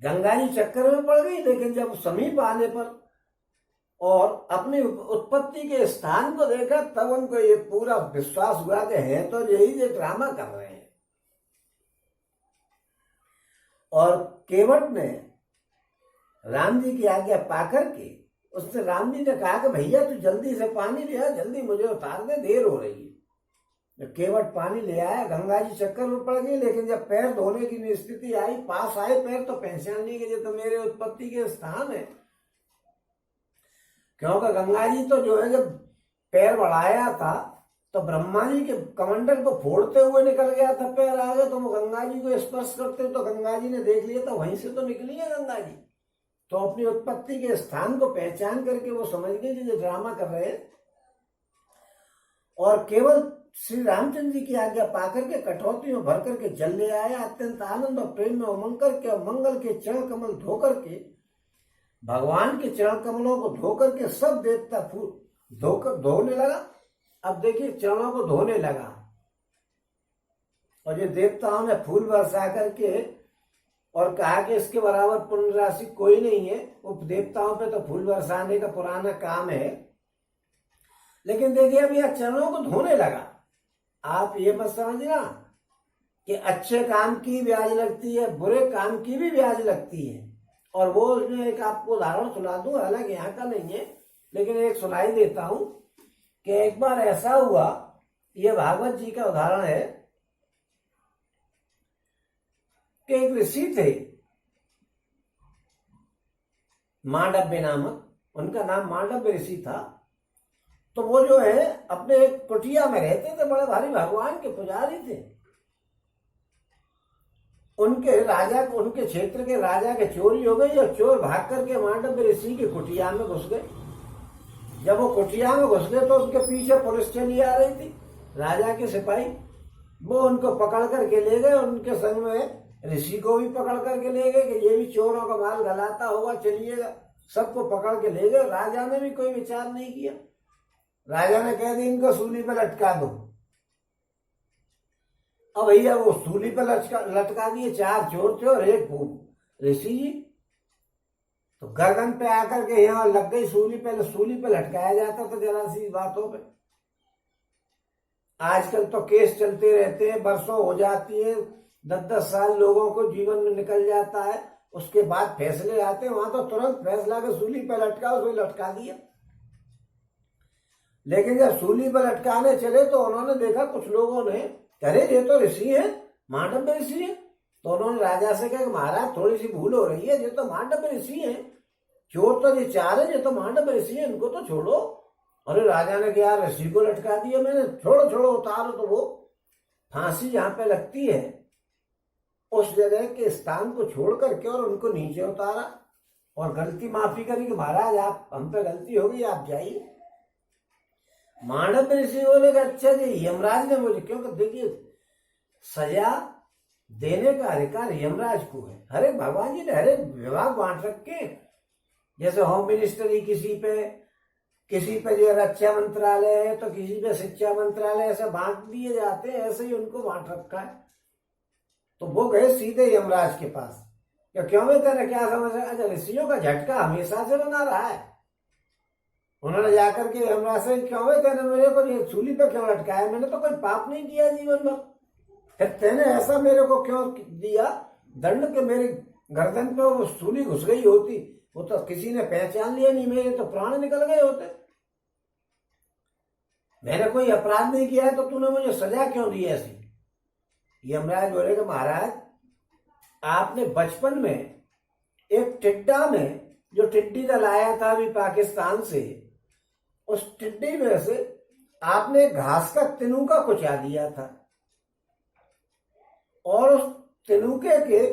गंगा जी चक्कर में पड़ गई। लेकिन जब समीप आने पर और अपनी उत्पत्ति के स्थान को देखा तब उनको ये पूरा विश्वास हुआ कि है तो यही ये ड्रामा कर रहे हैं। और केवट ने राम जी की आज्ञा पाकर के उसने राम जी ने कहा कि भैया तू जल्दी से पानी ले आ, जल्दी मुझे उतार दे, देर हो रही है। जब केवट पानी ले आया, गंगा जी चक्कर में पड़ गई। लेकिन जब पैर धोने की स्थिति आई, पास आए पैर, तो पहचान ली कि ये तो मेरे उत्पत्ति के स्थान है। क्योंकि गंगा जी तो जो है जब पैर बढ़ाया था तो ब्रह्मा जी के कमंडल को फोड़ते हुए निकल गया था पैर आगे। तो वो गंगा जी को स्पर्श करते तो गंगा जी ने देख लिया था, वहीं से तो निकली है गंगा जी। तो अपनी उत्पत्ति के स्थान को पहचान करके वो समझ गए जो ड्रामा कर रहे हैं। और केवल श्री रामचंद्र जी की आज्ञा पाकर के कटौती में भर करके जल ले आया। अत्यंत आनंद और प्रेम में उमंग करके और मंगल के चरण कमल धो करके, भगवान के चरण कमलों को धो करके सब देवता फूल धोकर धोने लगा। अब देखिए चरणों को धोने लगा और ये देवताओं ने फूल बरसा करके और कहा कि इसके बराबर पुण्य राशि कोई नहीं है। वो देवताओं पे तो फूल बरसाने का पुराना काम है। लेकिन देखिए अब यह चरणों को धोने लगा। आप ये मत समझना कि अच्छे काम की ब्याज लगती है, बुरे काम की भी ब्याज लगती है। और वो उसमें एक आपको उदाहरण सुना दूं, हालांकि यहाँ का नहीं है लेकिन एक सुनाई देता हूं कि एक बार ऐसा हुआ, ये भागवत जी का उदाहरण है कि एक ऋषि थे मांडव्य नामक, उनका नाम मांडव्य ऋषि था। तो वो जो है अपने एक कुटिया में रहते थे, बड़े भारी भगवान के पुजारी थे। उनके राजा को, उनके क्षेत्र के राजा के चोरी हो गई और चोर भाग करके मांडव्य ऋषि की कुटिया में घुस गए। जब वो कुटिया में घुस गए तो उनके पीछे पुलिस चली आ रही थी, राजा के सिपाही। वो उनको पकड़ करके ले गए और उनके संग में ऋषि को भी पकड़ करके ले गए कि ये भी चोरों का माल गलाता होगा, चलिएगा। सबको पकड़ के ले गए। राजा ने भी कोई विचार नहीं किया। राजा ने कह दिया इनको सूली पर लटका दो। अब भैया वो सूली पर लटका दिए। 4 चोर थे और एक ऋषि जी। तो गर्दन पे आकर के यहाँ लग गई सूली पे। सूली पे लटकाया जाता तो जरा सी बातों पे। आजकल तो केस चलते रहते हैं, बरसों हो जाती है, 10-10 साल लोगों को जीवन में निकल जाता है, उसके बाद फैसले आते हैं। वहां तो तुरंत फैसला के सूली पे लटका, उसको लटका दिया। लेकिन जब सूली पर लटकाने चले तो उन्होंने देखा कुछ लोगों ने अरे ये तो ऋषि है, मांडव्य ऋषि है। तो उन्होंने राजा से कहा कि महाराज थोड़ी सी भूल हो रही है, ये तो मांडव्य ऋषि है, चोर तो ये चार है, ये तो मांडव्य ऋषि है, इनको तो छोड़ो। अरे राजा ने कहा ऋषि को लटका दिया मैंने, छोड़ो छोड़ो उतारो। तो वो फांसी जहां पे लगती है उस जगह के स्थान को छोड़ करके और उनको नीचे उतारा और गलती माफी करी कि महाराज आप हम पे गलती हो गई, आप जाइए। मांडव्य ऋषि बोले कि अच्छा जी यमराज ने मुझे, क्योंकि देखिए सजा देने का अधिकार यमराज को है। हरे भगवान जी ने हरे विभाग बांट रखे, जैसे होम मिनिस्ट्री किसी पे जो रक्षा मंत्रालय है तो किसी पे शिक्षा मंत्रालय, ऐसे बांट दिए जाते हैं, ऐसे ही उनको बांट रखा है। तो वो गए सीधे यमराज के पास, क्यों मैं तेरा क्या समझ रहा है? अच्छा ऋषियों का झटका हमेशा से बना रहा है। उन्होंने जाकर के यमराज से, क्यों है तेने मेरे को ये सूली पे क्यों लटकाया? मैंने तो कोई पाप नहीं किया जीवन भर, फिर तेने ऐसा मेरे को क्यों दिया दंड के मेरे गर्दन पे वो सूली घुस गई होती, वो तो किसी ने पहचान लिया नहीं, मेरे तो प्राण निकल गए होते। मैंने कोई अपराध नहीं किया है तो तूने मुझे सजा क्यों दी ऐसी? यमराज बोले कि महाराज आपने बचपन में एक टिड्डा में जो टिड्डी दल आया था अभी पाकिस्तान से, उस टिड्डी में से आपने घास का तिनूका कुचा दिया था और उस तिनूके के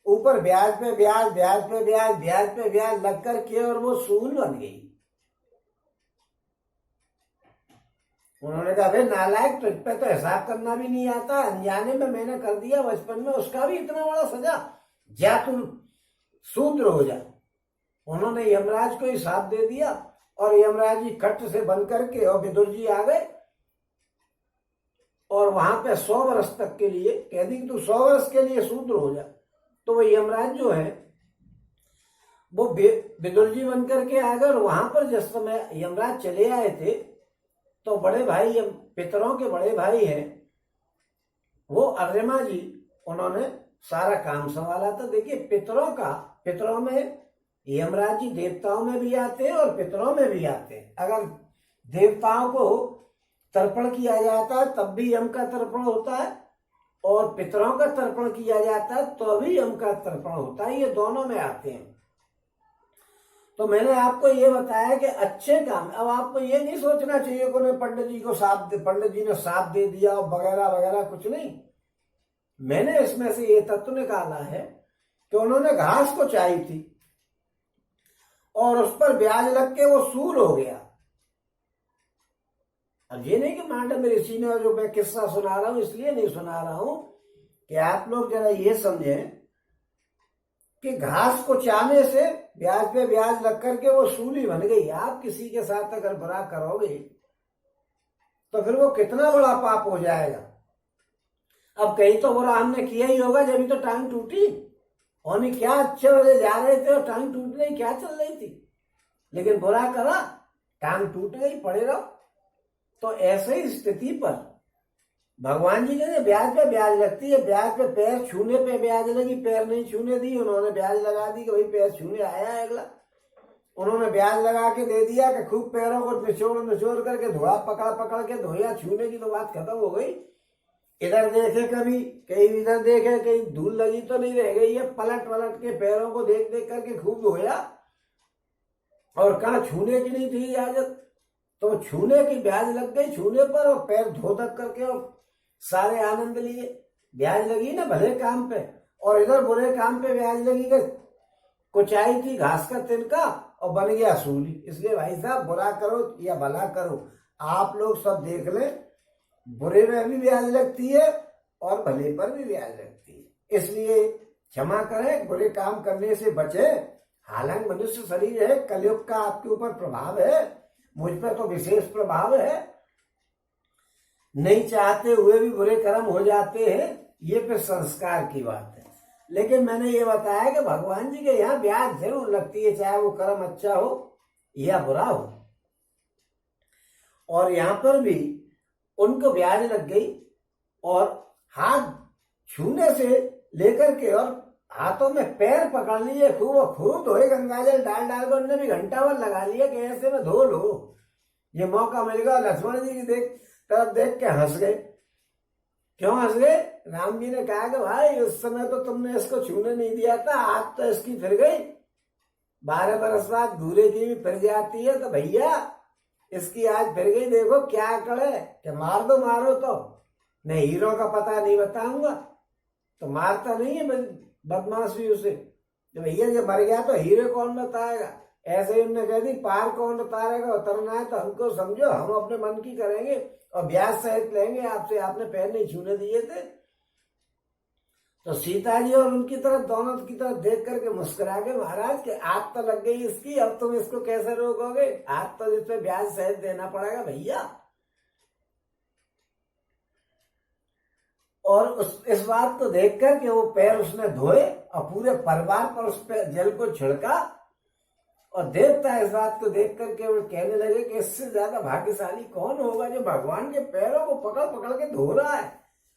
ऊपर ब्याज पे ब्याज, ब्याज पे ब्याज, ब्याज पे ब्याज लग करके और वो सूल बन गई। उन्होंने कहा भाई नालायक, तुझ पे तो हिसाब करना भी नहीं आता, अनजाने में मैंने कर दिया बचपन में, उसका भी इतना बड़ा सजा, जा तू शूद्र हो जा। उन्होंने यमराज को हिसाब दे दिया और यमराज जी खट से बन करके और विदुर जी आ गए और वहां पे 100 वर्ष तक के लिए कह दी कि तू 100 वर्ष के लिए शूद्र हो जा। तो वो यमराज जो है वो विदुर जी बन करके आ गए और वहां पर जिस समय यमराज चले आए थे तो बड़े भाई, पितरों के बड़े भाई हैं वो अर्यमा जी, उन्होंने सारा काम संभाला था। देखिए पितरों में यमराज जी देवताओं में भी आते हैं और पितरों में भी आते हैं। अगर देवताओं को तर्पण किया जाता है तब भी यम का तर्पण होता है और पितरों का तर्पण किया जाता है तो भी यम का तर्पण होता है, ये दोनों में आते हैं। तो मैंने आपको ये बताया कि अच्छे काम, अब आपको ये नहीं सोचना चाहिए कि पंडित जी ने साथ दे दिया वगैरह वगैरह, कुछ नहीं। मैंने इसमें से ये तत्व निकाला है कि उन्होंने घास को चाही थी और उस पर ब्याज लग के वो सूल हो गया। अब ये नहीं कि मांडव्य ऋषि ने, जो मैं किस्सा सुना रहा हूं इसलिए नहीं सुना रहा हूं कि आप लोग जरा ये समझें कि घास को चाहने से ब्याज पे ब्याज लग करके वो सूली बन गई। आप किसी के साथ अगर बुरा करोगे तो फिर वो कितना बड़ा पाप हो जाएगा। अब कहीं तो बुरा हमने किया ही होगा जब तो टांग टूटी, और क्या अच्छे वाले जा रहे थे और टांग टूट गई, क्या चल रही थी, लेकिन बुरा करा टांग टूट गई, पड़े रहो। तो ऐसे ही स्थिति पर भगवान जी कहते ब्याज पे ब्याज लगती है, ब्याज पे पैर छूने पे ब्याज लगी, पैर नहीं छूने दी, उन्होंने ब्याज लगा दी कि भाई पैर छूने आया है अगला, उन्होंने ब्याज लगा के दे दिया कि खूब पैरों को निचोड़ करके धोया, पकड़ के धोया, छूने की तो बात खत्म हो गई। इधर देखे कभी, कहीं इधर देखे, कहीं धूल लगी तो नहीं रह गई है, पलट के पैरों को देख करके खूब धोया और कहा छूने की नहीं थी इजाजत, तो छूने की ब्याज लग गई, छूने पर और पैर धो धक करके और सारे आनंद लिए। ब्याज लगी ना भले काम पे, और इधर बुरे काम पे ब्याज लगी कि कुचाई थी घास का तिनका और बन गया सूली। इसलिए भाई साहब बुरा करो या भला करो, आप लोग सब देख लें, बुरे में भी ब्याज लगती है और भले पर भी ब्याज लगती है। इसलिए क्षमा करें, बुरे काम करने से बचे। हालांकि मनुष्य शरीर है, कलयुग का आपके ऊपर प्रभाव है, मुझ पर तो विशेष प्रभाव है, नहीं चाहते हुए भी बुरे कर्म हो जाते हैं, ये फिर संस्कार की बात है। लेकिन मैंने ये बताया कि भगवान जी के यहाँ ब्याज जरूर लगती है, चाहे वो कर्म अच्छा हो या बुरा हो। और यहाँ पर भी उनको ब्याज लग गई और हाथ छूने से लेकर के और हाथों में पैर पकड़ लिए, खूब धोए, गंगाजल डाल कर उन्होंने भी घंटा भर लगा लिया कि ऐसे में धो लो, ये मौका मिलेगा। लक्ष्मण जी की तरफ देख के हंस गए क्यों हंस गए? राम जी ने कहा कि भाई उस समय तो तुमने इसको छूने नहीं दिया था, आज तो इसकी फिर गई, 12 बरस बाद धूरे की भी फिर जाती है, तो भैया इसकी आज फिर गई, देखो क्या करे कि मार दो, मारो तो मैं हीरो का पता नहीं बताऊंगा। तो मारता नहीं है बदमाश भी उसे, तो भैया जब मर गया तो हीरो कौन बताएगा? ऐसे ही उन्होंने कह दी पार कौन उतारेगा, उतरना है तो हमको समझो, हम अपने मन की करेंगे और ब्याज सहित लेंगे आपसे, आपने पैर नहीं छूने दिए थे। तो सीता जी और उनकी तरफ, दोनों की तरफ देख करके मुस्कुरा के महाराज के आग तो लग गई इसकी, अब तुम इसको कैसे रोकोगे? आग तो इस पे ब्याज सहित देना पड़ेगा भैया। और इस बात को देख कर के वो पैर उसने धोए और पूरे परिवार पर उस पर जल को छिड़का, और देवता इस बात को देख करके वो कहने लगे कि इससे ज्यादा भाग्यशाली कौन होगा जो भगवान के पैरों को पकड़ पकड़ के धो रहा है।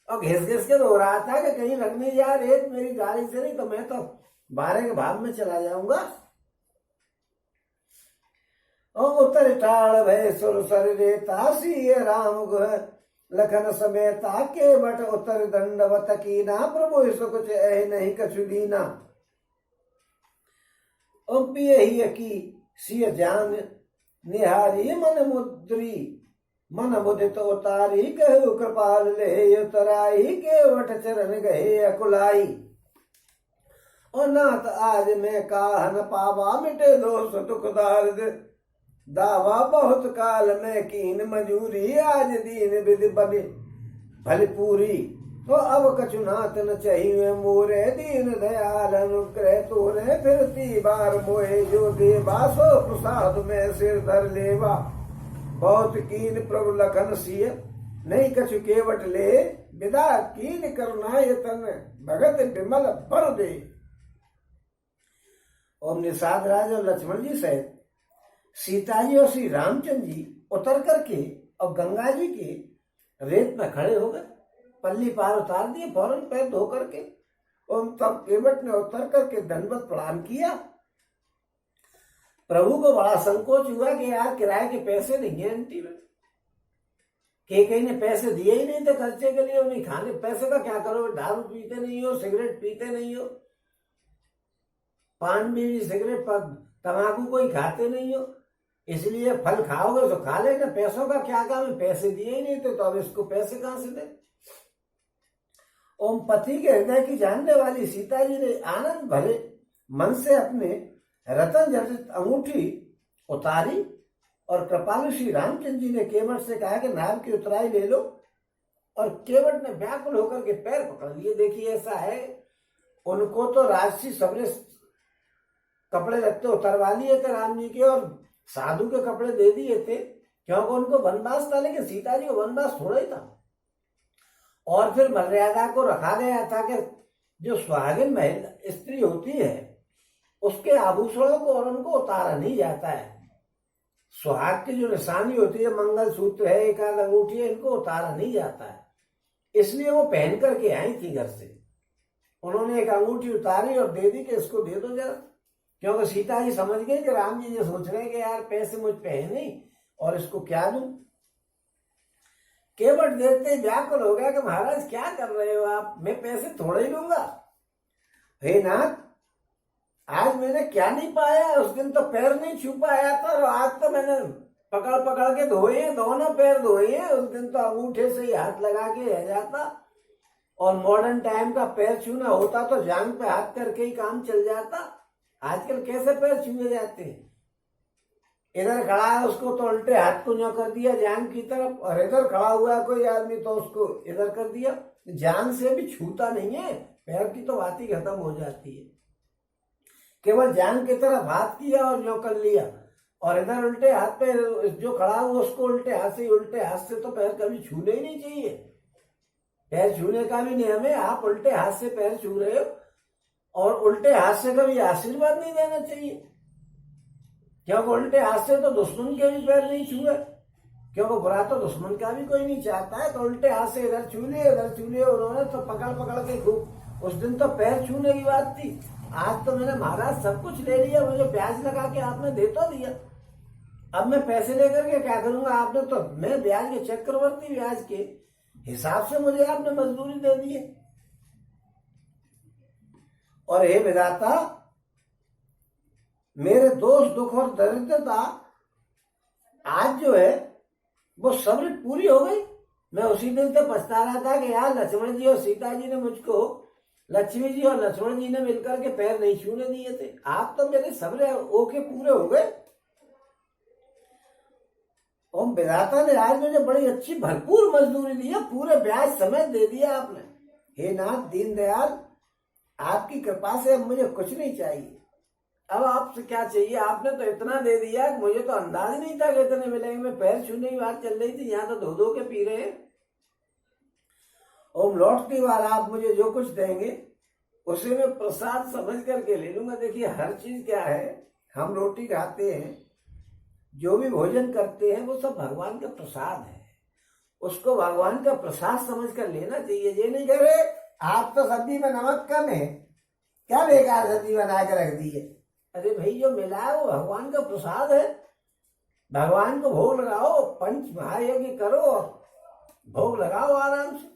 और घिस घिस के धो रहा था कि कहीं लग नहीं जा रेत मेरी गाड़ी से, नहीं तो मैं तो 12 के भाग में चला जाऊंगा। और उतर टाड़ भय सुर सर रेता सी राम गुह लखन समेता के बट उतर दंडवत कीना, प्रभु इसको कुछ नहीं कछु दीना। पिय की सिय जान निहारी मन मुद्री, मन मुदित उतारी कहु कृपाल ले उतराई, के वट चरण गहे अकुलाई। और नाथ आज में काहन पावा मिटे दोष दुख दार्द, दावा बहुत काल में कीन मजूरी, आज दीन विधि बलि भली पूरी। तो अब कछु नाथ न चाहिए मोरे, दीन दयाल अनुग्रह तोरे, फिरती बार मोहे जो देवा, सो प्रसाद में सिर धर लेवा। बहुत कीन प्रभु लखन सिय नहीं कछु केवट ले, विदा कीन करुणा यतन भगत विमल बर दे। और निषाद राज और लक्ष्मण जी सहित सीता जी और श्री रामचंद्र जी उतर करके और गंगा जी के रेत में खड़े हो गए, पल्ली पार उतार दिए फौरन पैर धो करके। और तब केवट ने उतर करके दंडवत प्रणाम किया। प्रभु को बड़ा संकोच हुआ कि यार किराए के पैसे नहीं है आंटी में, कहीं ने पैसे दिए ही नहीं थे खर्चे के लिए, उन्हें खाने पैसे का क्या करोगे? दारू पीते नहीं हो, सिगरेट पीते नहीं हो, पान बीड़ी सिगरेट पर तंबाकू कोई खाते नहीं हो, इसलिए फल खाओगे तो खा लेना, पैसों का क्या काम है? पैसे दिए ही नहीं थे तो अब इसको पैसे कहां से दे? ओम पति के हृदय की जानने वाली सीता जी ने आनंद भरे मन से अपने रतन जड़ित अंगूठी उतारी, और कृपालु श्री रामचंद्र जी ने केवट से कहा कि नाव की उतराई ले लो, और केवट ने व्याकुल होकर के पैर पकड़ लिए। देखिए ऐसा है, उनको तो राजसी सबने कपड़े लगते उतरवा लिए थे राम जी के, और साधु के कपड़े दे दिए थे, क्योंकि उनको वनवास था, लेकिन सीता जी को वनवास थोड़ा ही था। और फिर मर्यादा को रखा गया था कि जो सुहागिन महिला स्त्री होती है उसके आभूषणों को और उनको उतारा नहीं जाता है। सुहाग की जो निशानी होती है, मंगल सूत्र है, एक आध अंगूठी है, इनको उतारा नहीं जाता है, इसलिए वो पहन करके आई थी घर से। उन्होंने एक अंगूठी उतारी और दे दी कि इसको दे दो जरा, क्योंकि सीता जी समझ गए कि राम जी जो सोच रहे हैं कि यार पैसे मुझ पे है नहीं और इसको क्या दूं। केवट देखते व्याकुल हो गया कि महाराज क्या कर रहे हो आप, मैं पैसे थोड़े ही लूंगा। हे नाथ, आज मैंने क्या नहीं पाया? उस दिन तो पैर नहीं छू पाया था, और आज तो मैंने पकड़ पकड़ के धोए हैं, दोनों पैर धोए हैं। उस दिन तो अंगूठे से ही हाथ लगा के रह जाता, और मॉडर्न टाइम का पैर छूना होता तो जांग पे हाथ करके ही काम चल जाता। आजकल कैसे पैर छुए जाते हैं? इधर खड़ा है उसको तो उल्टे हाथ को न्यों कर दिया जांग की तरफ, और इधर खड़ा हुआ है कोई आदमी तो उसको इधर कर दिया। जांग से भी छूता नहीं है, पैर की तो बात ही खत्म हो जाती है। केवल जांग की तरफ हाथ किया और न्यों कर लिया, और इधर उल्टे हाथ पे जो खड़ा हुआ उसको उल्टे हाथ से, उल्टे हाथ से तो पैर कभी छूने ही नहीं चाहिए। पैर छूने का भी नियम है, आप उल्टे हाथ से पैर छू रहे हो, और उल्टे हाथ से कभी आशीर्वाद नहीं देना चाहिए, क्योंकि उल्टे हाथ से तो दुश्मन के भी पैर नहीं छुए, क्योंकि बुरा तो दुश्मन का भी कोई नहीं चाहता है। तो उल्टे हाथ से इधर छू लिए, इधर छू लिए, उन्होंने तो पकड़ पकड़ के खूब। उस दिन तो पैर छूने की बात थी, आज तो मैंने महाराज सब कुछ ले लिया, मुझे ब्याज लगा के आपने दे तो दिया, अब मैं पैसे लेकर के क्या करूंगा? आपने तो, मैं ब्याज के चक्रवर्ती ब्याज के, हिसाब से मुझे आपने मजदूरी दे दी है। और हे विधाता, मेरे दोष दुख और दरिद्रता आज जो है वो सब पूरी हो गई। मैं उसी दिन से पछता रहा था कि यार लक्ष्मण जी और सीता जी ने मुझको, लक्ष्मी जी और लक्ष्मण जी ने मिलकर के पैर नहीं छूने दिए थे। आप तो मेरे सबरे ओके पूरे हो गए। और विधाता ने आज मुझे बड़ी अच्छी भरपूर मजदूरी दी है, पूरे ब्याज समेत दे दिया आपने। हे नाथ दीनदयाल, आपकी कृपा से अब मुझे कुछ नहीं चाहिए। अब आपसे क्या चाहिए? आपने तो इतना दे दिया कि मुझे तो अंदाज ही नहीं था कि इतने मिलेंगे। मैं पैर छूने की बात चल रही थी, यहाँ तो धो धो के पी रहे हैं। और लौटती बार आप मुझे जो कुछ देंगे उसे मैं प्रसाद समझ करके ले लूंगा। देखिए हर चीज क्या है, हम रोटी खाते हैं, जो भी भोजन करते हैं वो सब भगवान का प्रसाद है। उसको भगवान का प्रसाद समझ कर लेना चाहिए। ये नहीं करे आप तो सब्जी में नमक कम है, क्या बेकार सब्जी बना के रख दी है। अरे भाई, जो मिला है वो भगवान का प्रसाद है। भगवान को भोग लगाओ, पंच महायज्ञ करो और भोग लगाओ आराम से।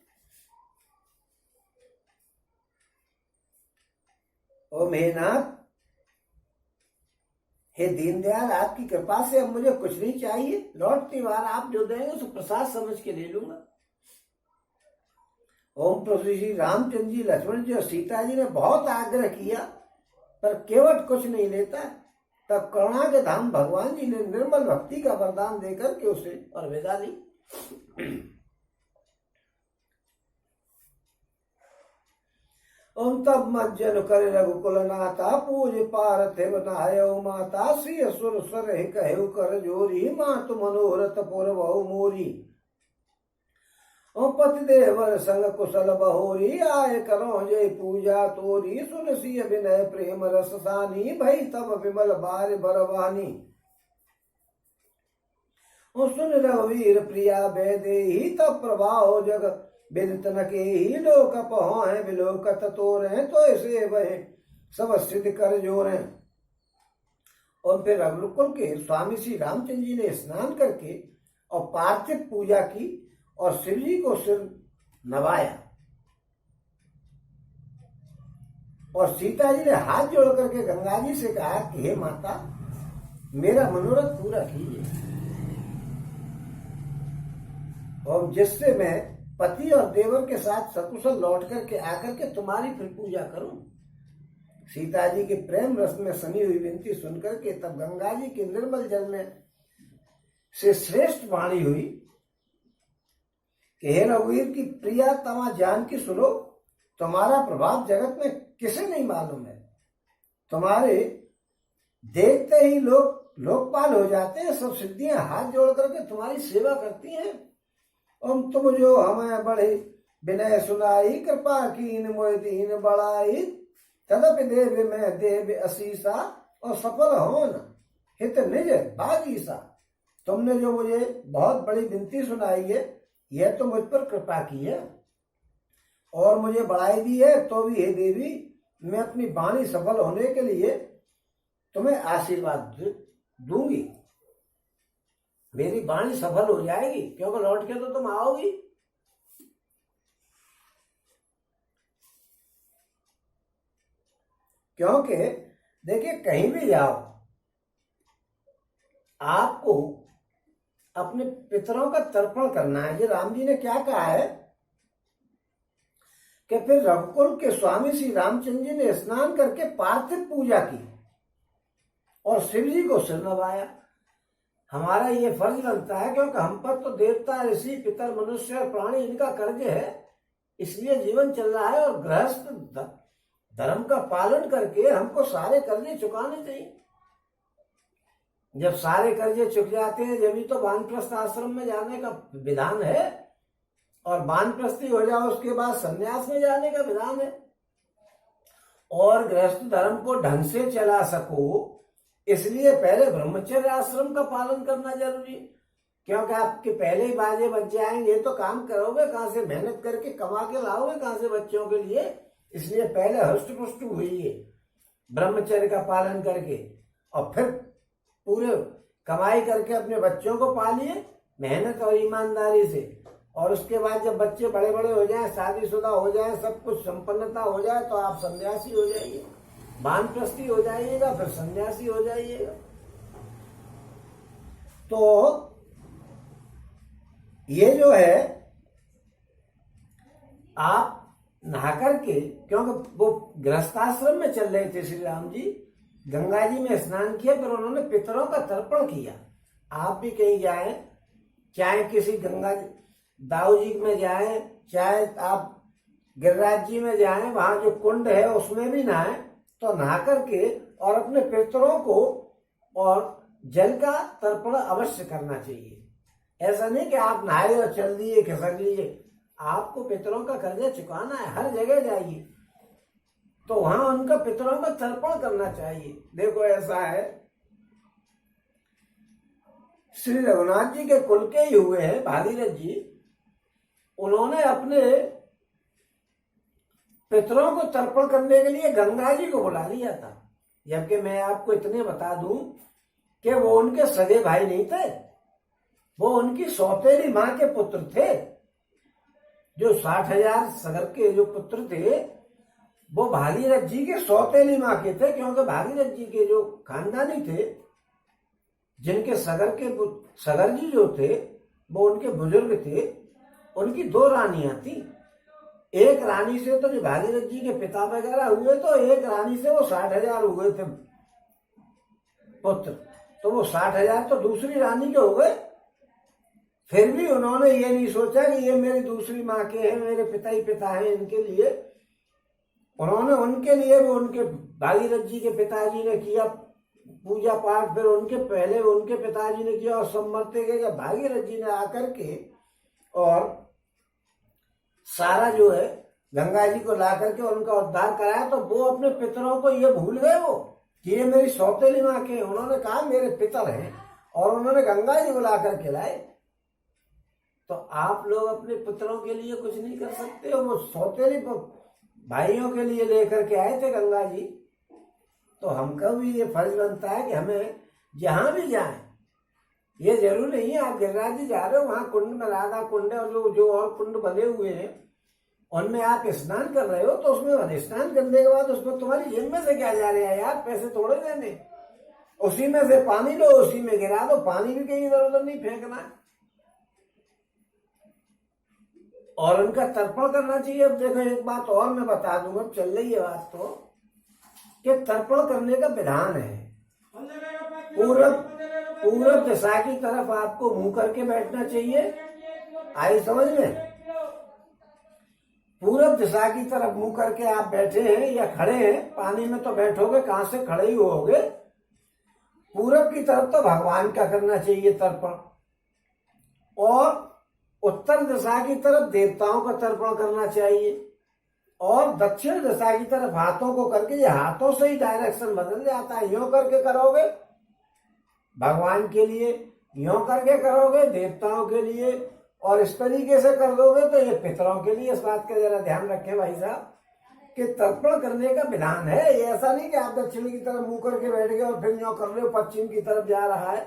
ओम हे नाथ, हे दीनदयाल, आपकी कृपा से अब मुझे कुछ नहीं चाहिए। लौटती बार आप जो देंगे उसे प्रसाद समझ के ले लूंगा। ओम प्रभु श्री रामचंद्र जी, लक्ष्मण जी और सीता जी ने बहुत आग्रह किया पर केवट कुछ नहीं लेता। तब करुणा के धाम भगवान जी ने निर्मल भक्ति का वरदान देकर के उसे और विदा दी। ओम तब मज्जन कर रघुकुल नाथा, पूज पारथे बनायो माता। श्री असुर स्वर कहे कर जोरी, मात मनोरथ पुर बहु मोरी। पति देवर संग कुशल बहोरी, आय करो जय पूजा तोरी। सुन सिय विनय प्रेम रस सानी, भई तब विमल बार बरवानी। सुन रघुवीर प्रिया बेदेही, तब प्रभाव जग विदित न केही। लोक पहो है विलोकत तोरे, तो ऐसे वह सब सिद्ध कर जोरे। और फिर रघुकुल के स्वामी श्री रामचंद्र जी ने स्नान करके और पार्थिव पूजा की और शिव जी को सिर नवाया। और सीता जी ने हाथ जोड़ करके गंगा जी से कहा कि हे माता, मेरा मनोरथ पूरा कीजिए और जिससे मैं पति और देवर के साथ सकुशल लौट करके आकर के तुम्हारी फिर पूजा करूं। सीता जी के प्रेम रस में सनी हुई विनती सुनकर के तब गंगा जी के निर्मल जल में से श्रेष्ठ वाणी हुई कि हे रघुवीर की प्रिया तमा जान की सुनो, तुम्हारा प्रभाव जगत में किसे नहीं मालूम है। तुम्हारे देखते ही लोग लोकपाल हो जाते हैं। सब सिद्धियां हाथ जोड़ करके तुम्हारी सेवा करती हैं। और तुम जो हमें बड़े विनय सुनाई, कृपा कीन मोहि दीन बड़ाई। तदपि देव में देव असीसा, और सफल हो न हित निज बागीसा। तुमने जो मुझे बहुत बड़ी विनती सुनाई है, यह तो मुझ पर कृपा की है और मुझे बढ़ाई दी है, तो भी हे देवी, मैं अपनी वाणी सफल होने के लिए तुम्हें आशीर्वाद दूंगी। मेरी वाणी सफल हो जाएगी, क्योंकि लौट के तो तुम आओगी। क्योंकि देखिए, कहीं भी जाओ आपको अपने पितरों का तर्पण करना है। ये राम जी ने क्या कहा है कि फिर रघुकुल के स्वामी श्री रामचंद्र जी ने स्नान करके पार्थिव पूजा की और शिव जी को सिर नवाया। हमारा ये फर्ज बनता है, क्योंकि हम पर तो देवता, ऋषि, पितर, मनुष्य और प्राणी इनका कर्ज है, इसलिए जीवन चल रहा है। और गृहस्थ धर्म का पालन करके हमको सारे कर्जे चुकाने चाहिए। जब सारे कर्जे चुक जाते हैं, जब ही तो वानप्रस्थ आश्रम में जाने का विधान है, और वानप्रस्थी हो जाओ उसके बाद संन्यास में जाने का विधान है। और गृहस्थ धर्म को ढंग से चला सको, इसलिए पहले ब्रह्मचर्य आश्रम का पालन करना जरूरी है। क्योंकि आपके पहले ही बाजे बच जाएंगे तो काम करोगे कहां से, मेहनत करके कमा के लाओगे कहां से बच्चों के लिए। इसलिए पहले हष्ट पुष्ट हुई ब्रह्मचर्य का पालन करके, और फिर पूरे कमाई करके अपने बच्चों को पालिए मेहनत और ईमानदारी से। और उसके बाद जब बच्चे बड़े बड़े हो जाएं, शादीशुदा हो जाएं, सब कुछ संपन्नता हो जाए तो आप सन्यासी हो जाइए, वानप्रस्थी हो जाइएगा, फिर सन्यासी हो जाइएगा। तो ये जो है आप नहा करके, क्योंकि वो गृहस्थाश्रम में चल रहे थे श्री राम जी, गंगा जी में स्नान किया, फिर उन्होंने पितरों का तर्पण किया। आप भी कहीं जाएं, चाहे किसी गंगा दाऊ जी में जाएं, चाहे आप गिरिराज जी में जाएं, वहां जो कुंड है उसमें भी नहाएं, तो नहा करके और अपने पितरों को और जल का तर्पण अवश्य करना चाहिए। ऐसा नहीं कि आप नहाए और चल दिए, खिसक लिए। आपको पितरों का कर्जा चुकाना है, हर जगह जाइए तो वहां उनका पितरों का तर्पण करना चाहिए। देखो ऐसा है, श्री रघुनाथ जी के कुल के ही हुए हैं भागीरथ जी, उन्होंने अपने पितरों को तर्पण करने के लिए गंगा जी को बुला लिया था। जबकि मैं आपको इतने बता दूं कि वो उनके सगे भाई नहीं थे, वो उनकी सौतेली मां के पुत्र थे। जो 60,000 सगर के जो पुत्र थे वो भागीरथ जी के सौतेली मां के थे, क्योंकि भागीरथ जी के जो खानदानी थे, जिनके सगर जी जो थे वो उनके बुजुर्ग थे, उनकी 2 रानियां थी। एक रानी से तो जो भागीरथ जी के पिता वगैरह हुए, तो एक रानी से वो 60,000 हुए थे पुत्र, तो वो 60,000 तो दूसरी रानी के हो गए। फिर भी उन्होंने ये नहीं सोचा कि ये मेरी दूसरी माँ के हैं, मेरे पिता ही पिता हैं, इनके लिए उन्होंने उनके लिए भी उनके भागीरथ जी के पिताजी ने किया पूजा पाठ, फिर उनके पहले उनके पिताजी ने किया, और सब मरते गए। भागीरथ जी ने आकर के और सारा जो है गंगा जी को ला करके उनका उद्धार कराया, तो वो अपने पितरों को ये भूल गए वो कि ये मेरी सौतेली माँ के। उन्होंने कहा मेरे पितर हैं, और उन्होंने गंगा जी को ला करके लाए। तो आप लोग अपने पुत्रों के लिए कुछ नहीं कर सकते हो, वो सौतेली भाइयों के लिए लेकर के आए थे गंगा जी। तो हमका भी ये फर्ज बनता है कि हमें जहां भी जाएं, ये जरूर नहीं है आप गिरिराज जी जा रहे हो, वहां कुंड में राधा कुंड है और जो और कुंड बने हुए हैं उनमें आप स्नान कर रहे हो, तो उसमें स्नान करने के बाद उसमें तुम्हारी जेब में से क्या जा रहा है यार, पैसे थोड़े देने। उसी में से पानी लो, उसी में गिरा दो, पानी भी कहीं इधर उधर नहीं फेंकना, और उनका तर्पण करना चाहिए। अब देखो एक बात और मैं बता दूंगा, चल रही है बात तो, कि तर्पण करने का विधान है। पूरब दिशा की तरफ आपको मुंह करके बैठना चाहिए। आई समझ में? पूरब दिशा की तरफ मुंह करके आप बैठे हैं या खड़े हैं, पानी में तो बैठोगे कहां से, खड़े ही होगे। पूरब की तरफ तो भगवान का करना चाहिए तर्पण, और उत्तर दिशा की तरफ देवताओं का तर्पण करना चाहिए, और दक्षिण दिशा की तरफ हाथों को करके, ये हाथों से ही डायरेक्शन बदल जाता है। यूं करके करोगे भगवान के लिए, यूं करके करोगे देवताओं के लिए, और इस तरीके से कर दोगे तो ये पितरों के लिए। इस बात का जरा ध्यान रखें भाई साहब कि तर्पण करने का विधान है। ये ऐसा नहीं कि आप दक्षिण की तरफ मुंह करके बैठ गए और फिर यूं कर रहे हो, पश्चिम की तरफ जा रहा है।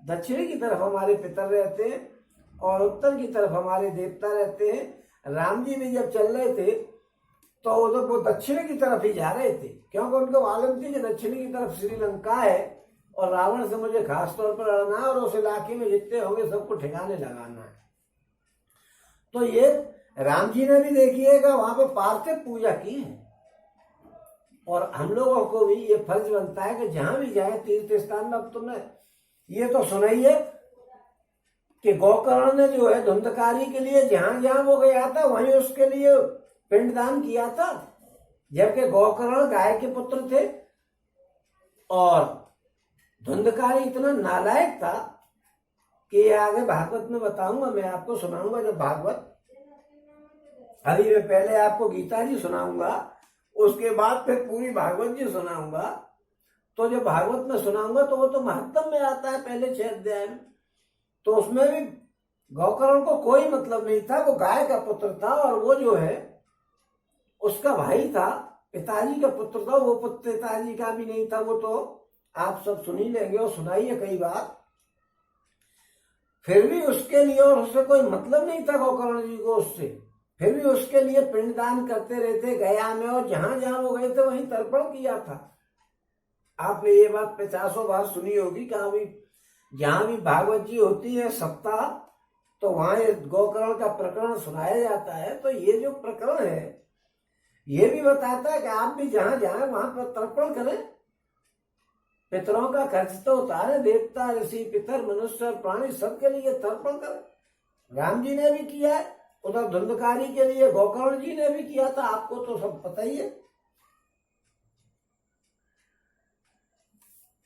दक्षिण की तरफ हमारे पितर रहते हैं और उत्तर की तरफ हमारे देवता रहते हैं। राम जी भी जब चल रहे थे तो उधर वो दक्षिण की तरफ ही जा रहे थे, क्योंकि उनको मालूम थी कि दक्षिण की तरफ श्रीलंका है और रावण से मुझे खास तौर पर लड़ना है, और उस इलाके में जितने होंगे सबको ठिकाने लगाना है। तो ये राम जी ने भी देखिएगा वहां पर पार्थिव पूजा की है, और हम लोगों को भी ये फर्ज बनता है कि जहां भी जाए तीर्थ स्थान में। अब तुमने ये तो सुनाई है कि गोकर्ण ने जो है धुंधकारी के लिए जहां जहां वो गया था वहीं उसके लिए पिंडदान किया था, जबकि गोकर्ण गाय के पुत्र थे और धुंधकारी इतना नालायक था कि आगे भागवत में बताऊंगा, मैं आपको सुनाऊंगा जब भागवत। अभी मैं पहले आपको गीता जी सुनाऊंगा, उसके बाद फिर पूरी भागवत जी सुनाऊंगा। तो जब भागवत में सुनाऊंगा तो वो तो महत्तम में आता है पहले 6 अध्याय में, तो उसमें भी गोकर्ण को कोई मतलब नहीं था, वो गाय का पुत्र था, और वो जो है उसका भाई था, पिताजी का पुत्र था, वो पुत्र पिताजी का भी नहीं था। वो तो आप सब सुन ही लेंगे और सुनाइए कई बार। फिर भी उसके लिए, और उससे कोई मतलब नहीं था गोकर्ण जी को उससे, फिर भी उसके लिए पिंडदान करते रहते गया में, और जहां जहां वो गए थे वहीं तर्पण किया था। आपने ये बात 50 बार सुनी होगी कि अभी जहां भी भागवत जी होती है सप्ताह, तो वहां गोकर्ण का प्रकरण सुनाया जाता है। तो ये जो प्रकरण है ये भी बताता है कि आप भी जहां जाए वहां पर तर्पण करें, पितरों का खर्च तो उतारे, देवता ऋषि पितर मनुष्य और प्राणी सबके लिए तर्पण करें। राम जी ने भी किया है, उधर धुंधकारी के लिए गोकर्ण जी ने भी किया था, आपको तो सब पता ही है।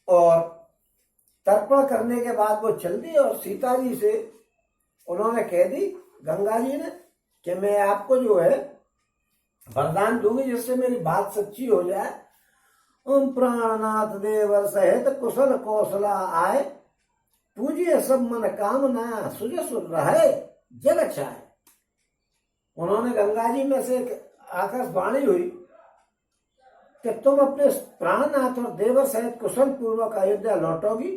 और तर्पण करने के बाद वो चल दी, और सीता जी से उन्होंने कह दी गंगा जी ने कि मैं आपको जो है वरदान दूंगी जिससे मेरी बात सच्ची हो जाए। ओम प्राणनाथ देवर सहित कुशल कौशला आए, पूजिए सब मन कामना सुज सुर रहे जग छाए। उन्होंने गंगा जी में से आकाशवाणी हुई कि तुम अपने प्राणनाथ और देवर सहित कुशल पूर्वक अयोध्या लौटोगी,